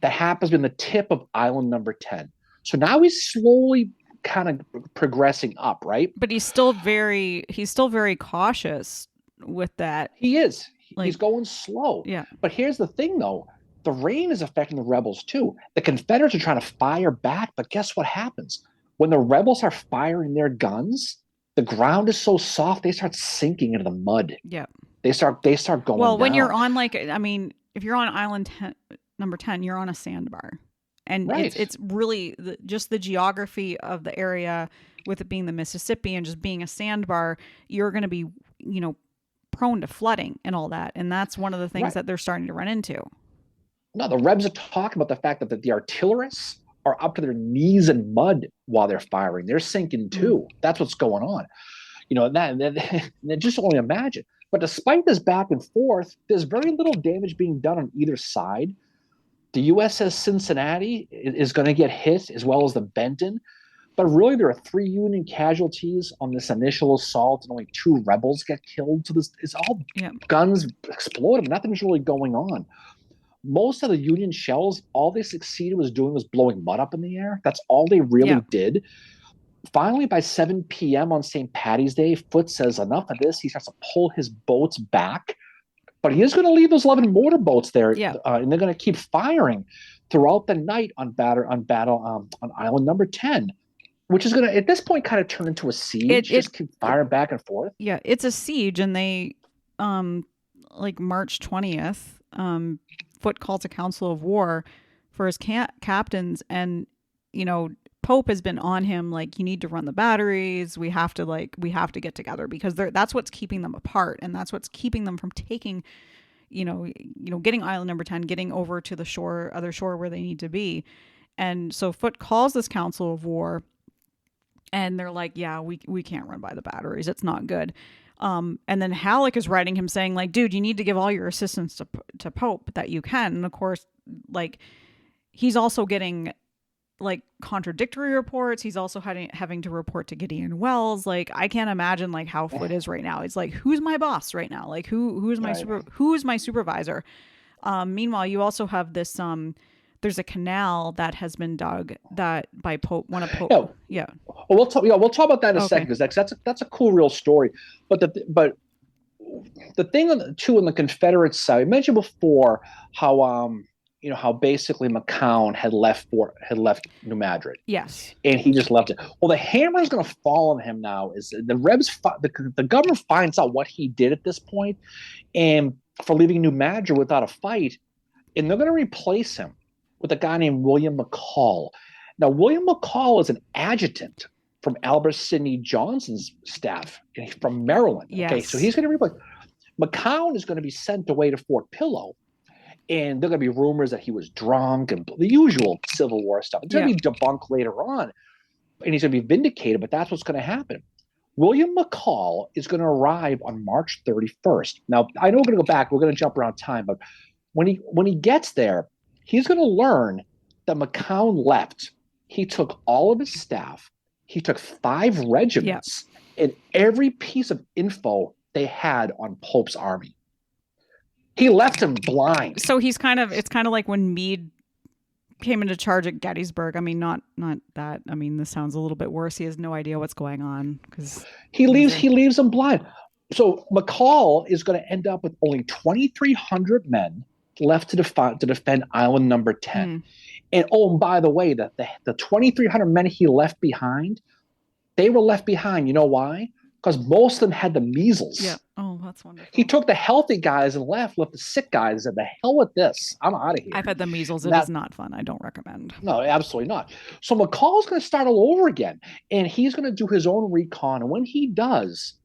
that happens to be in the tip of island number 10. So now he's slowly kind of progressing up, right? But he's still very cautious with that. He is. He's going slow. Yeah. But here's the thing, though. The rain is affecting the rebels, too. The Confederates are trying to fire back, but guess what happens? When the rebels are firing their guns, the ground is so soft, they start sinking into the mud. Yeah. They start going Well, when down. you're on, if you're on island number 10, you're on a sandbar. And right. it's really just the geography of the area, with it being the Mississippi and just being a sandbar, you're going to be, prone to flooding and all that. And that's one of the things that they're starting to run into. No, the Rebs are talking about the fact that the artillerists are up to their knees in mud while they're firing. They're sinking too. That's what's going on. And just only imagine. But despite this back and forth, there's very little damage being done on either side. The USS Cincinnati is going to get hit, as well as the Benton. But really, there are 3 Union casualties on this initial assault, and only 2 rebels get killed. So it's all guns exploding. Nothing's really going on. Most of the Union shells, all they succeeded was doing was blowing mud up in the air. That's all they really did. Finally, by 7 p.m. on St. Patty's Day, Foote says enough of this. He starts to pull his boats back. But he is going to leave those 11 mortar boats there, and they're going to keep firing throughout the night on island number 10, which is going to, at this point, kind of turn into a siege. Just keep firing back and forth. Yeah, it's a siege, and they, March 20th, Foote calls a council of war for his captains, and Pope has been on him, you need to run the batteries. We have to get together, because that's what's keeping them apart, and that's what's keeping them from taking, getting island number 10, getting over to the other shore where they need to be. And so Foote calls this council of war, and they're like, yeah, we can't run by the batteries. It's not good. And then Halleck is writing him saying, dude, you need to give all your assistance to Pope that you can. And of course, he's also getting contradictory reports. He's also having to report to Gideon Wells. I can't imagine how Foote is right now. It's who's my boss right now? Who's my supervisor? Meanwhile, you also have this there's a canal that has been dug by Pope. One of Pope. Yeah. Well, we'll talk about that in a second, because that's a cool real story. But the thing on the Confederate side, I mentioned before how how basically McCown had left New Madrid. Yes. And he just left it. Well, the hammer is going to fall on him now. Is the Rebs? The government finds out what he did at this point, and for leaving New Madrid without a fight, and they're going to replace him with a guy named William McCall. Now, William McCall is an adjutant from Albert Sidney Johnson's staff from Maryland. Yes. Okay, so he's going to replace. McCown is going to be sent away to Fort Pillow, And there are going to be rumors that he was drunk and the usual Civil War stuff. It's going to be debunked later on, and he's going to be vindicated, but that's what's going to happen. William McCall is going to arrive on March 31st. Now, I know we're going to go back. We're going to jump around time, but when he gets there, he's going to learn that McCown left. He took all of his staff. He took 5 regiments and every piece of info they had on Pope's army. He left him blind. So it's kind of like when Meade came into charge at Gettysburg. I mean, not that. I mean, this sounds a little bit worse. He has no idea what's going on because he leaves him blind. So McCall is going to end up with only 2,300 men left to defend Island Number 10. And and by the way, the 2,300 men he left behind, they were left behind. You know why? Because most of them had the measles. Yeah. Oh, that's wonderful. He took the healthy guys and left the sick guys and said, the hell with this. I'm out of here. I've had the measles. It is not fun. I don't recommend. No, absolutely not. So McCall's going to start all over again. And he's going to do his own recon. And when he does,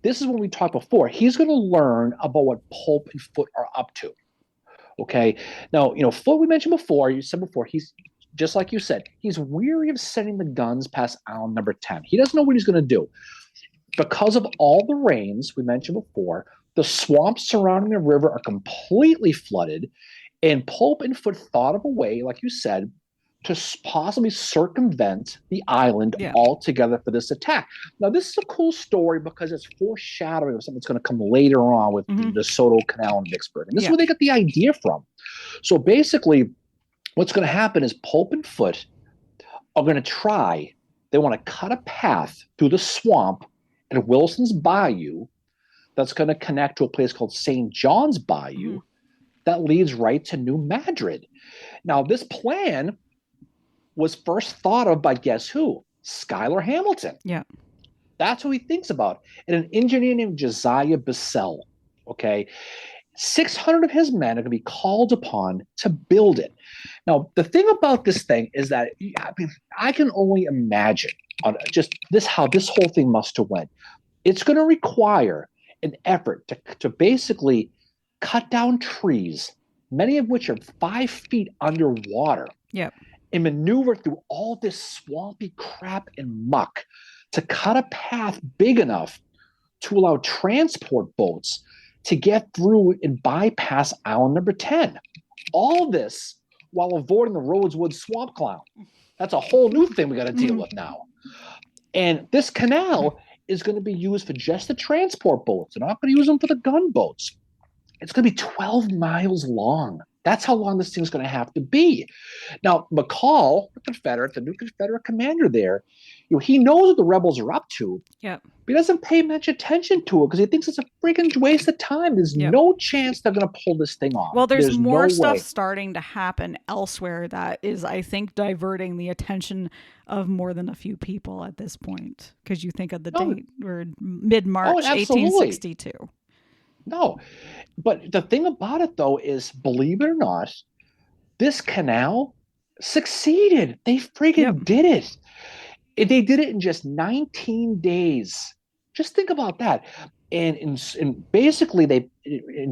this is when we talked before, he's going to learn about what Pope and Foote are up to. Okay. Now, Foote, we mentioned before, you said before, he's just like you said, he's weary of sending the guns past Island Number 10. He doesn't know what he's going to do. Because of all the rains we mentioned before, the swamps surrounding the river are completely flooded, and Pope and Foote thought of a way, like you said, to possibly circumvent the island altogether for this attack. Now, this is a cool story because it's foreshadowing of something that's going to come later on with the Soto Canal in Vicksburg. And this is where they got the idea from. So basically, what's going to happen is Pope and Foote are going to they want to cut a path through the swamp at Wilson's Bayou that's going to connect to a place called St. John's Bayou that leads right to New Madrid. Now, this plan was first thought of by guess who? Schuyler Hamilton. Yeah. That's who he thinks about. And an engineer named Josiah Bissell. Okay. 600 of his men are going to be called upon to build it. Now, the thing about this thing is that I can only imagine on just how this whole thing must have went. It's going to require an effort to basically cut down trees, many of which are 5 feet underwater, and maneuver through all this swampy crap and muck to cut a path big enough to allow transport boats to get through and bypass Island Number 10. All this while avoiding the Rhodeswood swamp clown. That's a whole new thing we got to deal with now. And this canal is going to be used for just the transport boats. They're not going to use them for the gunboats. It's going to be 12 miles long. That's how long this thing's going to have to be. Now, McCall, the new Confederate commander there, he knows what the rebels are up to. Yeah. But he doesn't pay much attention to it because he thinks it's a freaking waste of time. There's no chance they're going to pull this thing off. Well, there's more stuff starting to happen elsewhere that is, I think, diverting the attention of more than a few people at this point. Because you think of the date, we're mid-March 1862. No, but the thing about it, though, is, believe it or not, this canal succeeded. They freaking did it. They did it in just 19 days. Just think about that. And basically,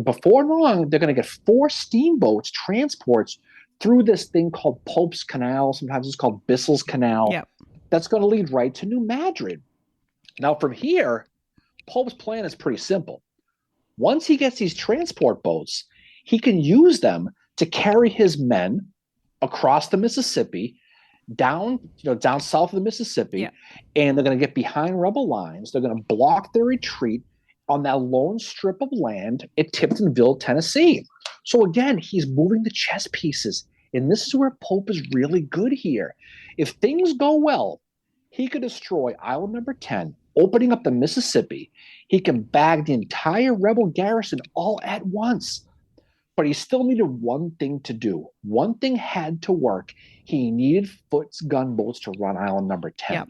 before long, they're going to get 4 steamboats, transports, through this thing called Pope's Canal. Sometimes it's called Bissell's Canal. Yep. That's going to lead right to New Madrid. Now, from here, Pope's plan is pretty simple. Once he gets these transport boats, he can use them to carry his men across the Mississippi, down south of the Mississippi, and they're going to get behind rebel lines. They're going to block their retreat on that lone strip of land at Tiptonville, Tennessee. So again, he's moving the chess pieces, and this is where Pope is really good here. If things go well, he could destroy Island Number 10, opening up the Mississippi. He can bag the entire rebel garrison all at once. But he still needed one thing to do. One thing had to work. He needed Foote's gunboats to run Island Number 10.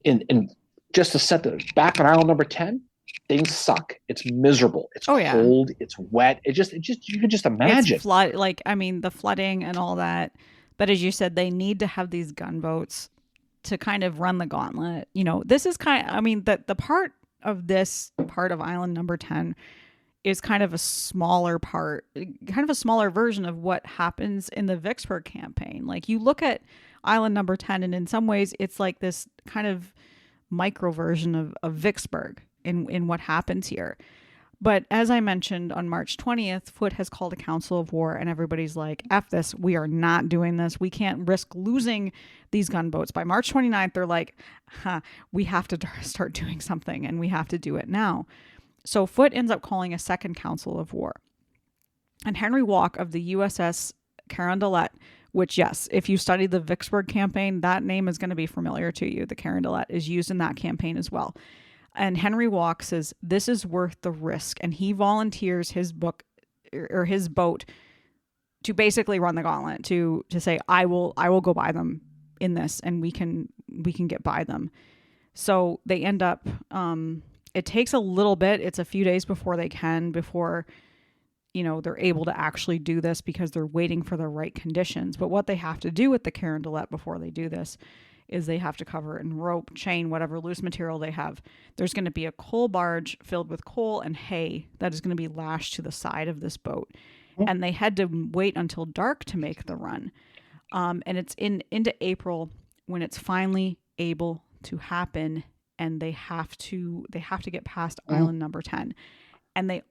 Yep. And just to set the back on Island Number 10, things suck. It's miserable. It's cold. It's wet. It just you could just imagine. It's the flooding and all that. But as you said, they need to have these gunboats to kind of run the gauntlet. This is the part of Island Number 10 is kind of a smaller part, kind of a smaller version of what happens in the Vicksburg campaign. Like you look at Island Number 10, and in some ways it's like this kind of micro version of Vicksburg in what happens here. But as I mentioned, on March 20th, Foote has called a council of war, and everybody's like, F this, we are not doing this. We can't risk losing these gunboats. By March 29th, they're like, we have to start doing something, and we have to do it now. So Foote ends up calling a second council of war. And Henry Walk of the USS Carondelet, which, yes, if you study the Vicksburg campaign, that name is going to be familiar to you. The Carondelet is used in that campaign as well. And Henry Walk says, this is worth the risk. And he volunteers his boat to basically run the gauntlet, to say, I will go by them in this, and we can get by them. So they end up, it takes a little bit. It's a few days before they're able to actually do this, because they're waiting for the right conditions. But what they have to do with the Carondelet before they do this is they have to cover it in rope, chain, whatever loose material they have. There's going to be a coal barge filled with coal and hay that is going to be lashed to the side of this boat. And they had to wait until dark to make the run. And it's into April when it's finally able to happen, and they have to get past Island Number 10. And they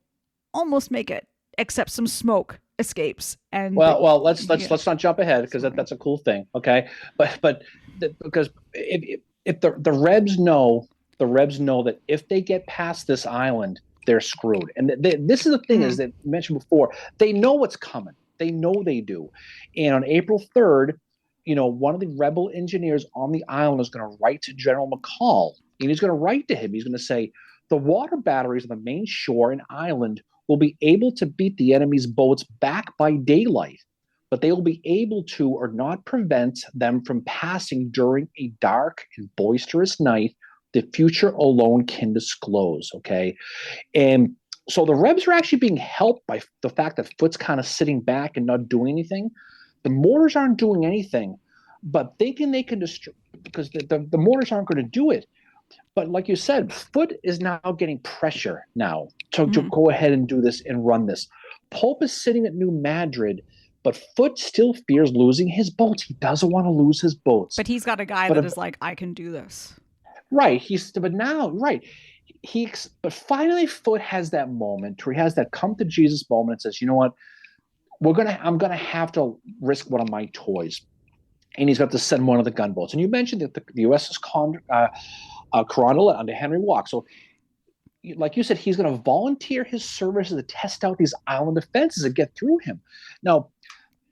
almost make it, except some smoke escapes. And let's not jump ahead, because that's a cool thing, okay? But because if the Rebs know that if they get past this island, they're screwed. And this is the thing, is that you mentioned before, they know what's coming. They know they do. And on April 3rd, one of the rebel engineers on the island is going to write to General McCall, and he's going to write to him. He's going to say, the water batteries on the main shore and island will be able to beat the enemy's boats back by daylight, but they will be able to or not prevent them from passing during a dark and boisterous night. The future alone can disclose, okay? And so the Rebs are actually being helped by the fact that Foote's kind of sitting back and not doing anything. The mortars aren't doing anything, but thinking they can destroy, because the mortars aren't going to do it. But like you said, Foote is now getting pressure now to go ahead and do this and run this. Pope is sitting at New Madrid, but Foote still fears losing his boats. He doesn't want to lose his boats. But he's got a guy that is like, I can do this. Right. But finally Foote has that moment where he has that come to Jesus moment and says, you know what? I'm going to have to risk one of my toys. And he's got to send one of the gunboats. And you mentioned that the USS Carondelet under Henry Walk. So, like you said, he's going to volunteer his services to test out these island defenses and get through him. Now,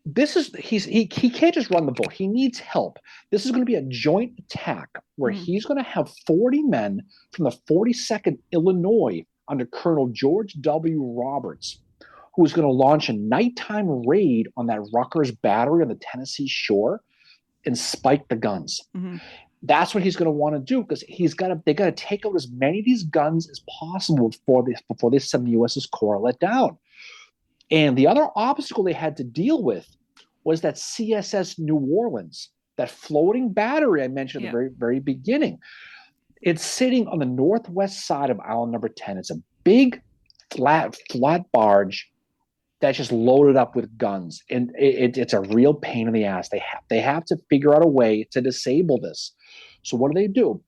he can't just run the boat. He needs help. This is going to be a joint attack where he's going to have 40 men from the 42nd Illinois under Colonel George W. Roberts, who is going to launch a nighttime raid on that Rutgers battery on the Tennessee shore and spike the guns. That's what he's going to want to do, because they got to take out as many of these guns as possible before they send the USS Carondelet down. And the other obstacle they had to deal with was that CSS New Orleans, that floating battery I mentioned at the very, very beginning. It's sitting on the northwest side of Island Number 10. It's a big, flat barge that's just loaded up with guns, and it's a real pain in the ass. They have to figure out a way to disable this. So what do?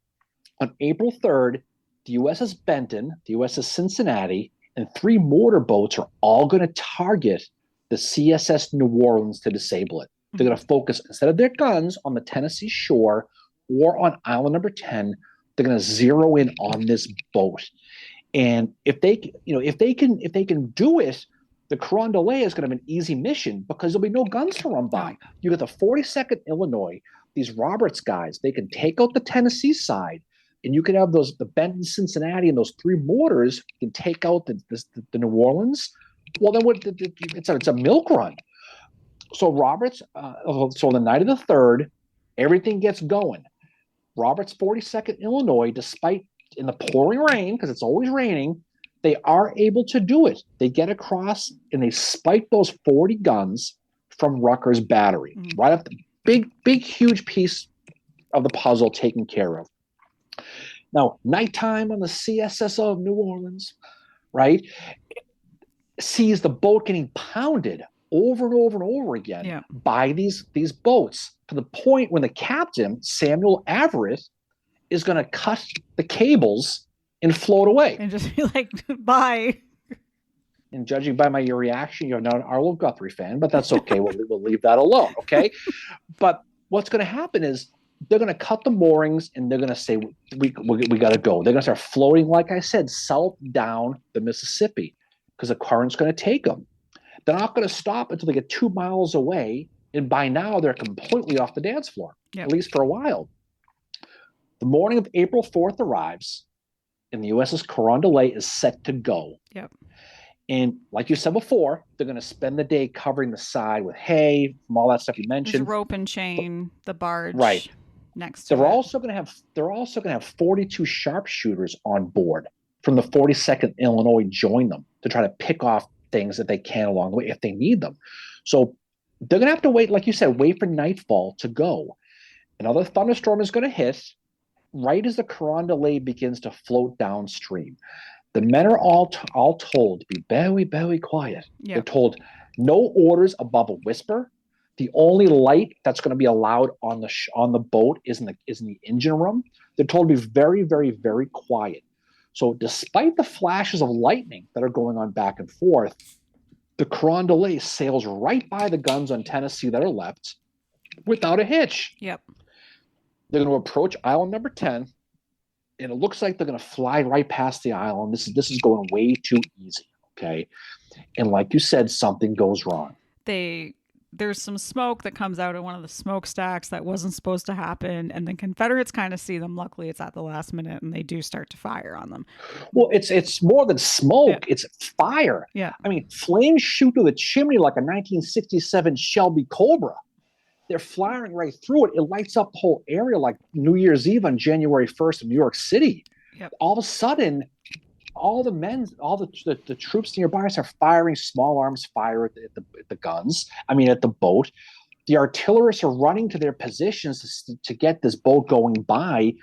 On April 3rd, the USS Benton, the USS Cincinnati, and 3 mortar boats are all going to target the CSS New Orleans to disable it. They're going to focus, instead of their guns on the Tennessee shore or on Island Number 10, they're going to zero in on this boat. And if they can do it, the Carondelet is going to have an easy mission, because there'll be no guns to run by. You got the 42nd Illinois, these Roberts guys, they can take out the Tennessee side, and you can have the Benton, Cincinnati, and those 3 mortars can take out the New Orleans. Well, then it's a milk run. So Roberts, so the night of the 3rd, everything gets going. Roberts' 42nd Illinois, despite in the pouring rain, because it's always raining, they are able to do it. They get across and they spike those 40 guns from Rutgers battery. Right up the big, huge piece of the puzzle taken care of. Now, nighttime on the CSS of New Orleans, right? sees the boat getting pounded over and over and over again Yeah. by these boats, to the point when the captain, Samuel Everett, is going to cut the cables and float away. And just be like, bye. And judging by my reaction, you're not an Arlo Guthrie fan, but that's okay. We'll leave that alone, okay? But what's going to happen is they're going to cut the moorings and they're going to say, we got to go. They're going to start floating, like I said, south down the Mississippi, because the current's going to take them. They're not going to stop until they get 2 miles away, and by now they're completely off the dance floor, at least for a while. The morning of April 4th arrives, and the USS Carondelet is set to go. Yep. And like you said before, they're going to spend the day covering the side with hay, from all that stuff you mentioned. There's rope and chain, the barge, right next to they're also going to have 42 sharpshooters on board from the 42nd Illinois join them to try to pick off things that they can along the way if they need them. So they're going to have to wait, like you said, wait for nightfall to go. Another thunderstorm is going to hit right as the Carondelet begins to float downstream. The men are all told to be very, very quiet. Yep. They're told no orders above a whisper. The only light that's going to be allowed on the boat is in the engine room. They're told to be very, very, very quiet. So despite the flashes of lightning that are going on back and forth, the Carondelet sails right by the guns on Tennessee that are left without a hitch. Yep. They're going to approach island number 10, and it looks like they're going to fly right past the island. This is going way too easy, okay? And like you said, something goes wrong. There's some smoke that comes out of one of the smokestacks that wasn't supposed to happen, and the Confederates kind of see them. Luckily, it's at the last minute, and they do start to fire on them. Well, it's more than smoke. Yeah. It's fire. Yeah. I mean, flames shoot through the chimney like a 1967 Shelby Cobra. They're flying right through it. It lights up the whole area like New Year's Eve on January 1st in New York City. Yep. All of a sudden, all the troops nearby are firing small arms fire at the guns. I mean, at the boat. The artillerists are running to their positions to get this boat going by.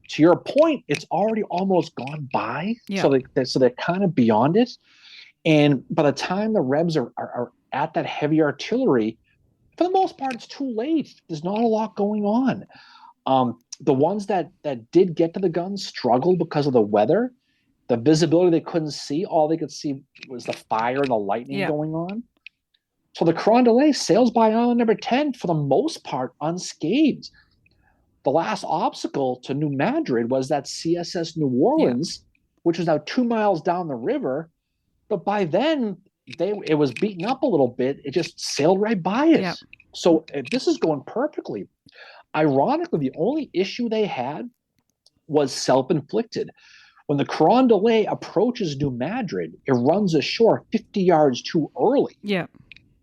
To your point, it's already almost gone by. Yeah. So they're kind of beyond it. And by the time the Rebs are at that heavy artillery, for the most part, it's too late. There's not a lot going on. The ones that did get to the guns struggled because of the weather. The visibility they couldn't see. All they could see was the fire and the lightning going on. So the Carondelet sails by island number 10 for the most part unscathed. The last obstacle to New Madrid was that CSS New Orleans, which was now 2 miles down the river. But by then, it was beaten up a little bit. It just sailed right by it. Yep. So this is going perfectly. Ironically, the only issue they had was self-inflicted. When the Carondelet approaches New Madrid, it runs ashore 50 yards too early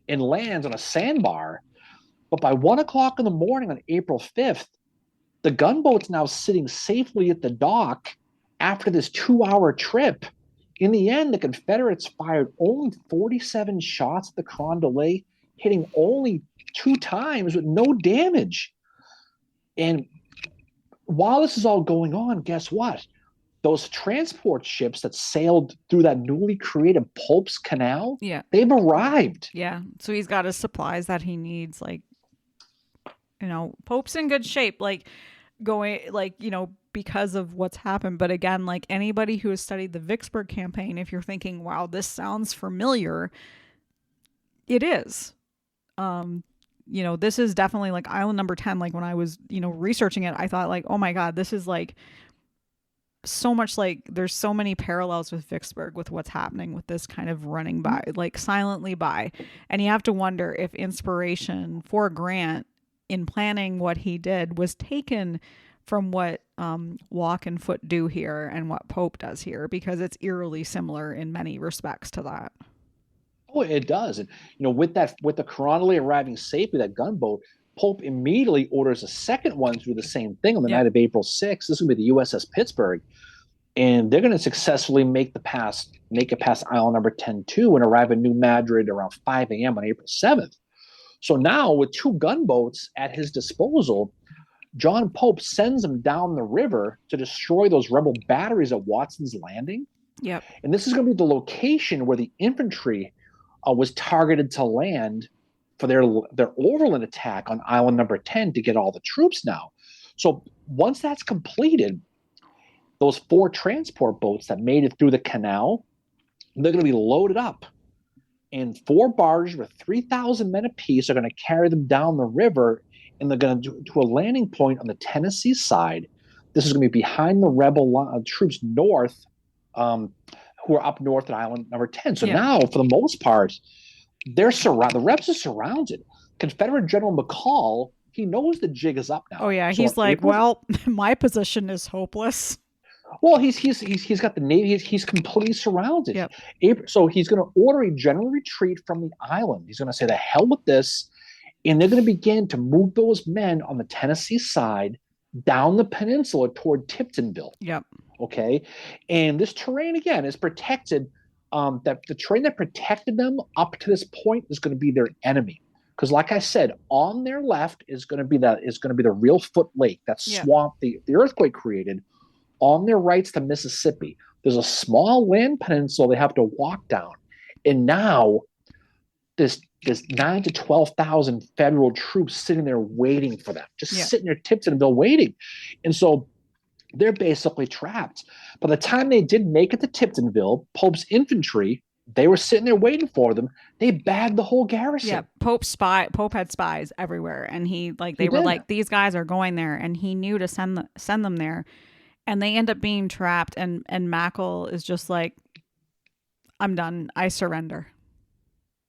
and lands on a sandbar. But by 1 o'clock in the morning on April 5th, the gunboat's now sitting safely at the dock after this 2-hour trip. In the end, the Confederates fired only 47 shots at the Carondelet, hitting only 2 times with no damage. And while this is all going on, guess what? Those transport ships that sailed through that newly created Pope's Canal, they've arrived. Yeah, so he's got his supplies that he needs. Pope's in good shape, because of what's happened. But again, like anybody who has studied the Vicksburg campaign, if you're thinking, wow, this sounds familiar, it is. This is definitely like island number 10. Like when I was, researching it, I thought like, oh my God, this is like so much, like there's so many parallels with Vicksburg with what's happening with this kind of running by, like silently by. And you have to wonder if inspiration for Grant in planning what he did was taken from what Walk and Foot do here and what Pope does here, because it's eerily similar in many respects to that. Oh, it does. And with the Carondelet arriving safely, that gunboat, Pope immediately orders a second one to do the same thing on the night of April 6th. This will be the USS Pittsburgh, and they're going to successfully make it past island number 10 too, and arrive in New Madrid around 5 a.m. on April 7th. So now, with 2 gunboats at his disposal, John Pope sends them down the river to destroy those rebel batteries at Watson's Landing. Yep. And this is going to be the location where the infantry was targeted to land for their overland attack on island number 10 to get all the troops now. So once that's completed, those 4 transport boats that made it through the canal, they're going to be loaded up. And 4 barges with 3,000 men apiece are going to carry them down the river, and they're going to a landing point on the Tennessee side. This is going to be behind the rebel troops north, who are up north at island number 10. So now, for the most part, they're surrounded. The Rebs are surrounded. Confederate General McCall, he knows the jig is up now. Oh yeah, so he's like, well, my position is hopeless. Well, he's got the Navy. He's completely surrounded. Yep. So he's going to order a general retreat from the island. He's going to say, the hell with this. And they're going to begin to move those men on the Tennessee side down the peninsula toward Tiptonville. Yep. Okay. And this terrain, again, is protected. That the terrain that protected them up to this point is going to be their enemy. Because, like I said, on their left is going to be the Real Foot Lake, that swamp the earthquake created. On their right's the Mississippi. There's a small land peninsula they have to walk down. And now there's 9,000 to 12,000 federal troops sitting there waiting for them, just sitting there Tiptonville waiting. And so they're basically trapped. By the time they did make it to Tiptonville, Pope's infantry, they were sitting there waiting for them. They bagged the whole garrison. Yeah, Pope had spies everywhere. And they were like, these guys are going there. And he knew to send them there. And they end up being trapped, and Mackle is just like, I'm done. I surrender.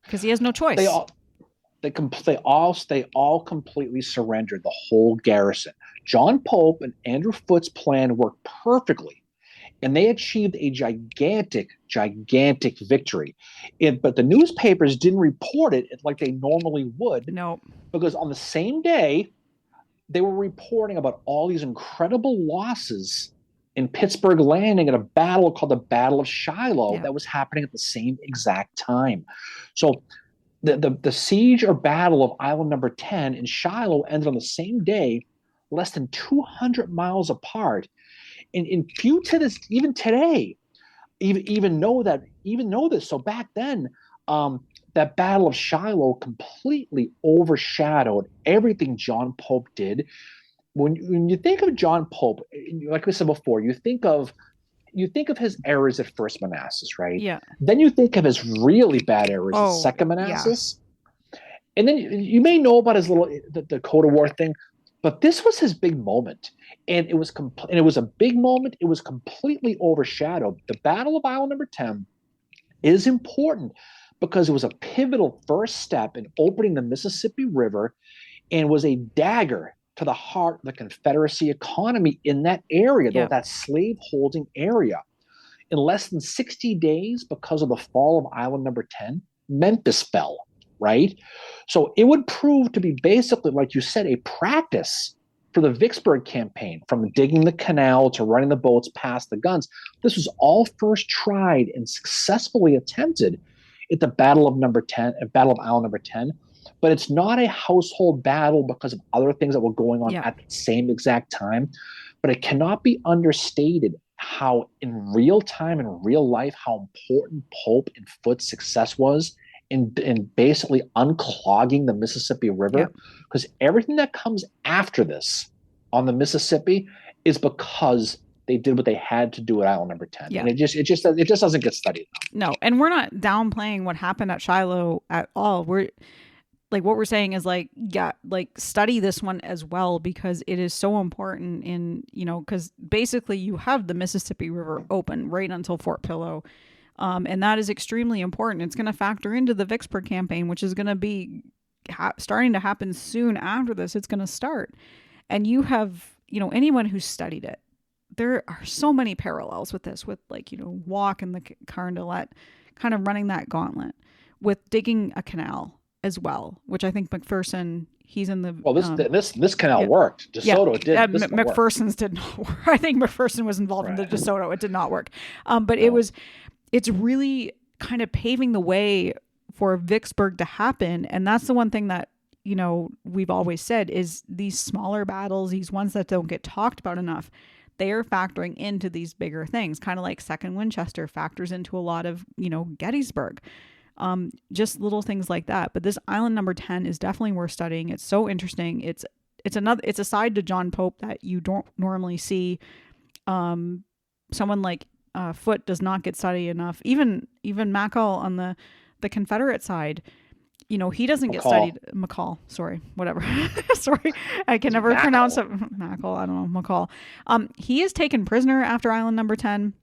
Because he has no choice. They all completely surrendered, the whole garrison. John Pope and Andrew Foote's plan worked perfectly, and they achieved a gigantic victory. But the newspapers didn't report it like they normally would. No. Because on the same day, they were reporting about all these incredible losses in Pittsburgh Landing at a battle called the Battle of Shiloh that was happening at the same exact time. So the siege or battle of Island Number 10 in Shiloh ended on the same day, less than 200 miles apart. And few to this, even today, even know this. So back then, that Battle of Shiloh completely overshadowed everything John Pope did. When you think of John Pope, like we said before, you think of his errors at First Manassas, right? Yeah. Then you think of his really bad errors at Second Manassas. Yeah. And then you may know about his little the Dakota War thing, but this was his big moment. And it was a big moment. It was completely overshadowed. The Battle of Island Number 10 is important because it was a pivotal first step in opening the Mississippi River and was a dagger to the heart of the Confederacy economy in that area, that slave-holding area. In less than 60 days, because of the fall of Island Number 10, Memphis fell, right? So it would prove to be basically, like you said, a practice for the Vicksburg Campaign, from digging the canal to running the boats past the guns. This was all first tried and successfully attempted at the Battle of Island Number 10, but it's not a household battle because of other things that were going on at the same exact time. But it cannot be understated how, in real time, in real life, how important Pope and Foote's success was in basically unclogging the Mississippi River. Because everything that comes after this on the Mississippi is because they did what they had to do at Island Number 10. And it just doesn't get studied. No, and we're not downplaying what happened at Shiloh at all. We're like, what we're saying is study this one as well, because it is so important because basically you have the Mississippi River open right until Fort Pillow. And that is extremely important. It's going to factor into the Vicksburg Campaign, which is going to be starting to happen soon after this. It's going to start. And you have, anyone who's studied it, there are so many parallels with this, with Walk and the Carondelet kind of running that gauntlet, with digging a canal as well, which I think McPherson, he's in the... Well, this canal worked. DeSoto did. McPherson's did not work. I think McPherson was involved in the DeSoto. It did not work. But it's really kind of paving the way for Vicksburg to happen. And that's the one thing that, we've always said is these smaller battles, these ones that don't get talked about enough, they are factoring into these bigger things, kind of like Second Winchester factors into a lot of, Gettysburg. Just little things like that. But this island number 10 is definitely worth studying. It's so interesting. It's a side to John Pope that you don't normally see. Someone like Foote does not get studied enough. Even McCall on the Confederate side, he doesn't get studied. McCall, sorry, whatever. Sorry, I can never pronounce it. McCall, I don't know, McCall. He is taken prisoner after island number 10,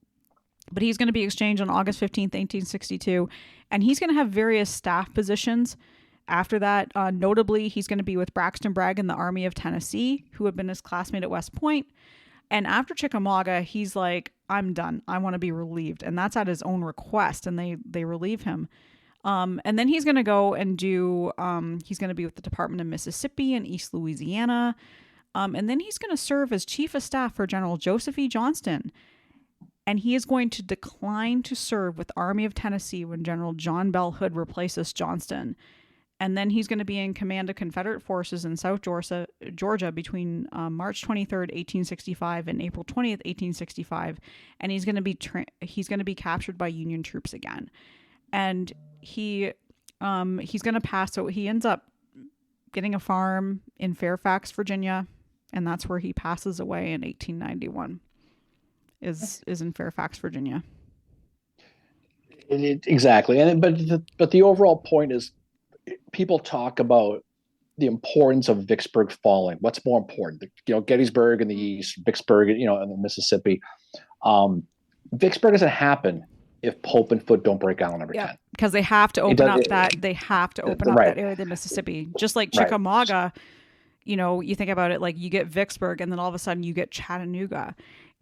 but he's going to be exchanged on August 15th, 1862, and he's going to have various staff positions after that. Notably, he's going to be with Braxton Bragg in the Army of Tennessee, who had been his classmate at West Point. And after Chickamauga, he's like, I'm done. I want to be relieved. And that's at his own request, and they relieve him. And then he's going to go and he's going to be with the Department of Mississippi in East Louisiana. And then he's going to serve as chief of staff for General Joseph E. Johnston. And he is going to decline to serve with the Army of Tennessee when General John Bell Hood replaces Johnston. And then he's going to be in command of Confederate forces in South Georgia between March 23rd, 1865 and April 20th, 1865. And he's going to be captured by Union troops again. And he's going to pass. So he ends up getting a farm in Fairfax, Virginia, and that's where he passes away in 1891. Is in Fairfax, Virginia. Exactly, but the overall point is, people talk about the importance of Vicksburg falling. What's more important? Gettysburg in the east, Vicksburg, in the Mississippi. Vicksburg doesn't happen if Pope and Foote don't break island number 10. Because they have to open up that area of the Mississippi. Just like Chickamauga, you think about it, like you get Vicksburg and then all of a sudden you get Chattanooga.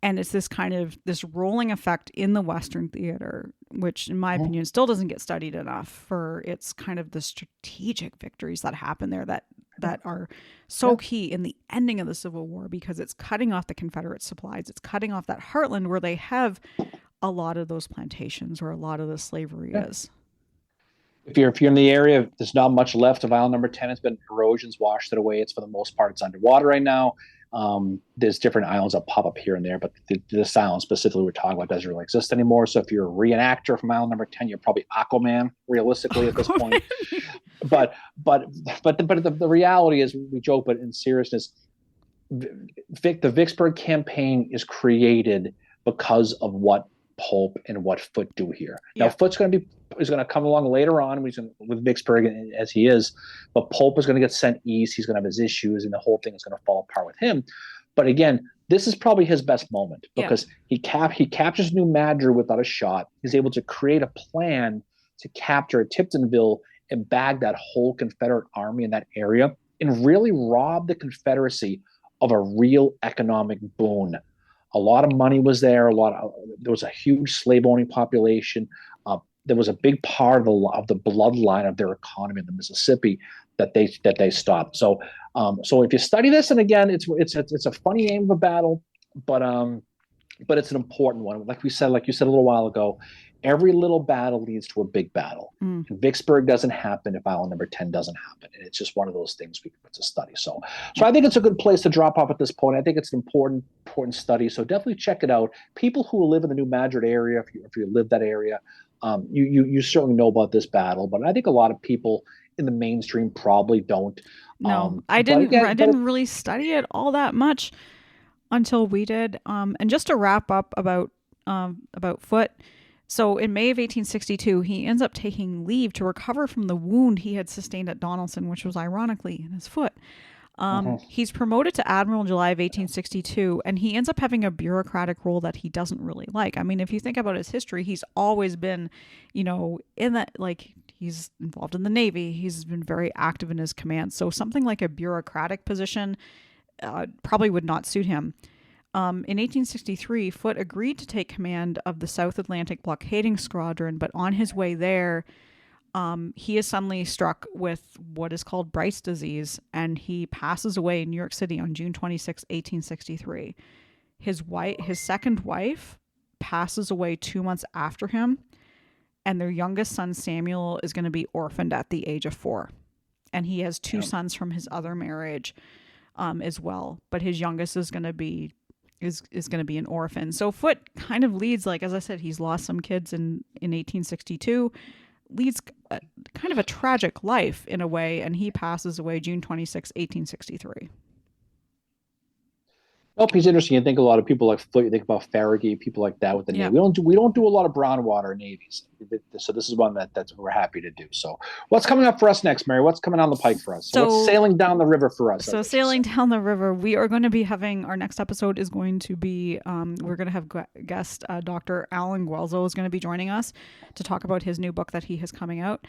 And it's this kind of this rolling effect in the Western theater, which in my opinion still doesn't get studied enough for its kind of the strategic victories that happen there that are so key in the ending of the Civil War, because it's cutting off the Confederate supplies. It's cutting off that heartland where they have a lot of those plantations, where a lot of the slavery is. If you're in the area, there's not much left of island number 10. It's been erosions, washed it away. It's for the most part, it's underwater right now. There's different islands that pop up here and there, but this island specifically we're talking about doesn't really exist anymore. So if you're a reenactor from island number 10, you're probably Aquaman realistically at this point. But the reality is, we joke, but in seriousness, the Vicksburg Campaign is created because of what Pope and what Foote do here. Now Foote's going to come along later on with Vicksburg as he is, but Pope is going to get sent east. He's going to have his issues, and the whole thing is going to fall apart with him. But again, this is probably his best moment, because he captures New Madrid without a shot. He's able to create a plan to capture Tiptonville and bag that whole Confederate army in that area, and really rob the Confederacy of a real economic boon. A lot of money was there. There was a huge slave-owning population. There was a big part of the bloodline of their economy in the Mississippi that they stopped. So if you study this, and again, it's a funny name of a battle, but it's an important one. Like you said a little while ago, every little battle leads to a big battle. And Vicksburg doesn't happen if island number 10 doesn't happen. And it's just one of those things we put to study. So I think it's a good place to drop off at this point. I think it's an important study. So definitely check it out. People who live in the New Madrid area, if you live that area, you certainly know about this battle. But I think a lot of people in the mainstream probably don't. No, I didn't really study it all that much until we did. And just to wrap up about Foote. So in May of 1862, he ends up taking leave to recover from the wound he had sustained at Donelson, which was ironically in his foot. He's promoted to admiral in July of 1862, and he ends up having a bureaucratic role that he doesn't really like. I mean, if you think about his history, he's always been, in that, like, he's involved in the Navy. He's been very active in his command. So something like a bureaucratic position probably would not suit him. In 1863, Foote agreed to take command of the South Atlantic blockading squadron, but on his way there, he is suddenly struck with what is called Bright's disease, and he passes away in New York City on June 26, 1863. His second wife passes away 2 months after him, and their youngest son, Samuel, is going to be orphaned at the age of 4. And he has 2 sons from his other marriage as well, but his youngest is going to be is going to be an orphan. So Foote kind of leads, like, as I said, he's lost some kids in 1862, leads kind of a tragic life in a way, and he passes away June 26, 1863. Nope, he's interesting. You think a lot of people like Foote, you think about Farragut, people like that with the Navy. We don't do a lot of brown water navies. So this is one that's we're happy to do. So what's coming up for us next, Mary? What's coming down the pike for us? So what's sailing down the river for us? So sailing down the river, we are going to be having, our next episode is going to be, we're going to have guest Dr. Alan Guelzo is going to be joining us to talk about his new book that he has coming out.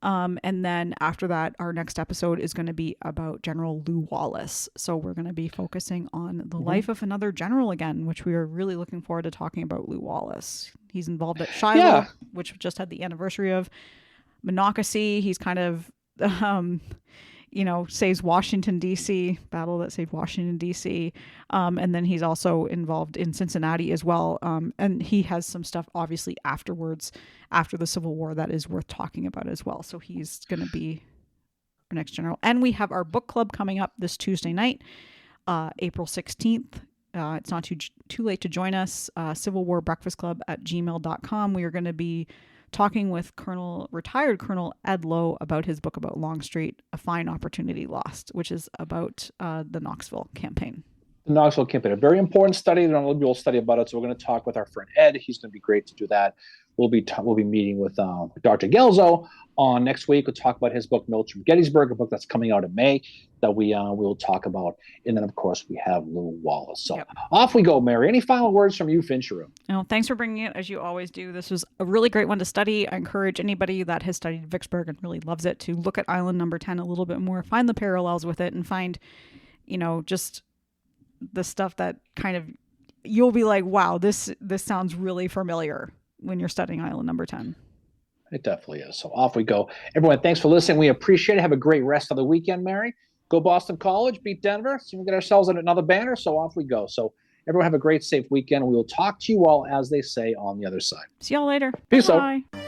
And then after that, our next episode is going to be about General Lew Wallace. So we're going to be focusing on the life of another general again, which we are really looking forward to talking about Lew Wallace. He's involved at Shiloh, which just had the anniversary of Monocacy. He's kind of, saves Washington, D.C., battle that saved Washington, D.C. And then he's also involved in Cincinnati as well. And he has some stuff, obviously, afterwards, after the Civil War, that is worth talking about as well. So he's going to be our next general. And we have our book club coming up this Tuesday night, April 16th. It's not too late to join us. Civil War Breakfast Club at gmail.com. We are going to be talking with retired Colonel Ed Lowe about his book about Longstreet, A Fine Opportunity Lost, which is about the Knoxville campaign. The Knoxville campaign, a very important study. There's a little study about it. So we're going to talk with our friend Ed. He's going to be great to do that. We'll be meeting with Dr. Guelzo on next week. We'll talk about his book, Notes from Gettysburg, a book that's coming out in May that we'll talk about. And then, of course, we have Lew Wallace. So Off we go, Mary. Any final words from you, Fincheru? No, thanks for bringing it, as you always do. This was a really great one to study. I encourage anybody that has studied Vicksburg and really loves it to look at Island Number 10 a little bit more, find the parallels with it, and find, just the stuff that kind of, you'll be like, wow, this sounds really familiar when you're studying Island Number 10. It definitely is. So off we go. Everyone, thanks for listening. We appreciate it. Have a great rest of the weekend, Mary. Go Boston College, beat Denver. So we get ourselves another banner. So off we go. So everyone have a great, safe weekend. We will talk to you all, as they say, on the other side. See y'all later. Peace Bye. out.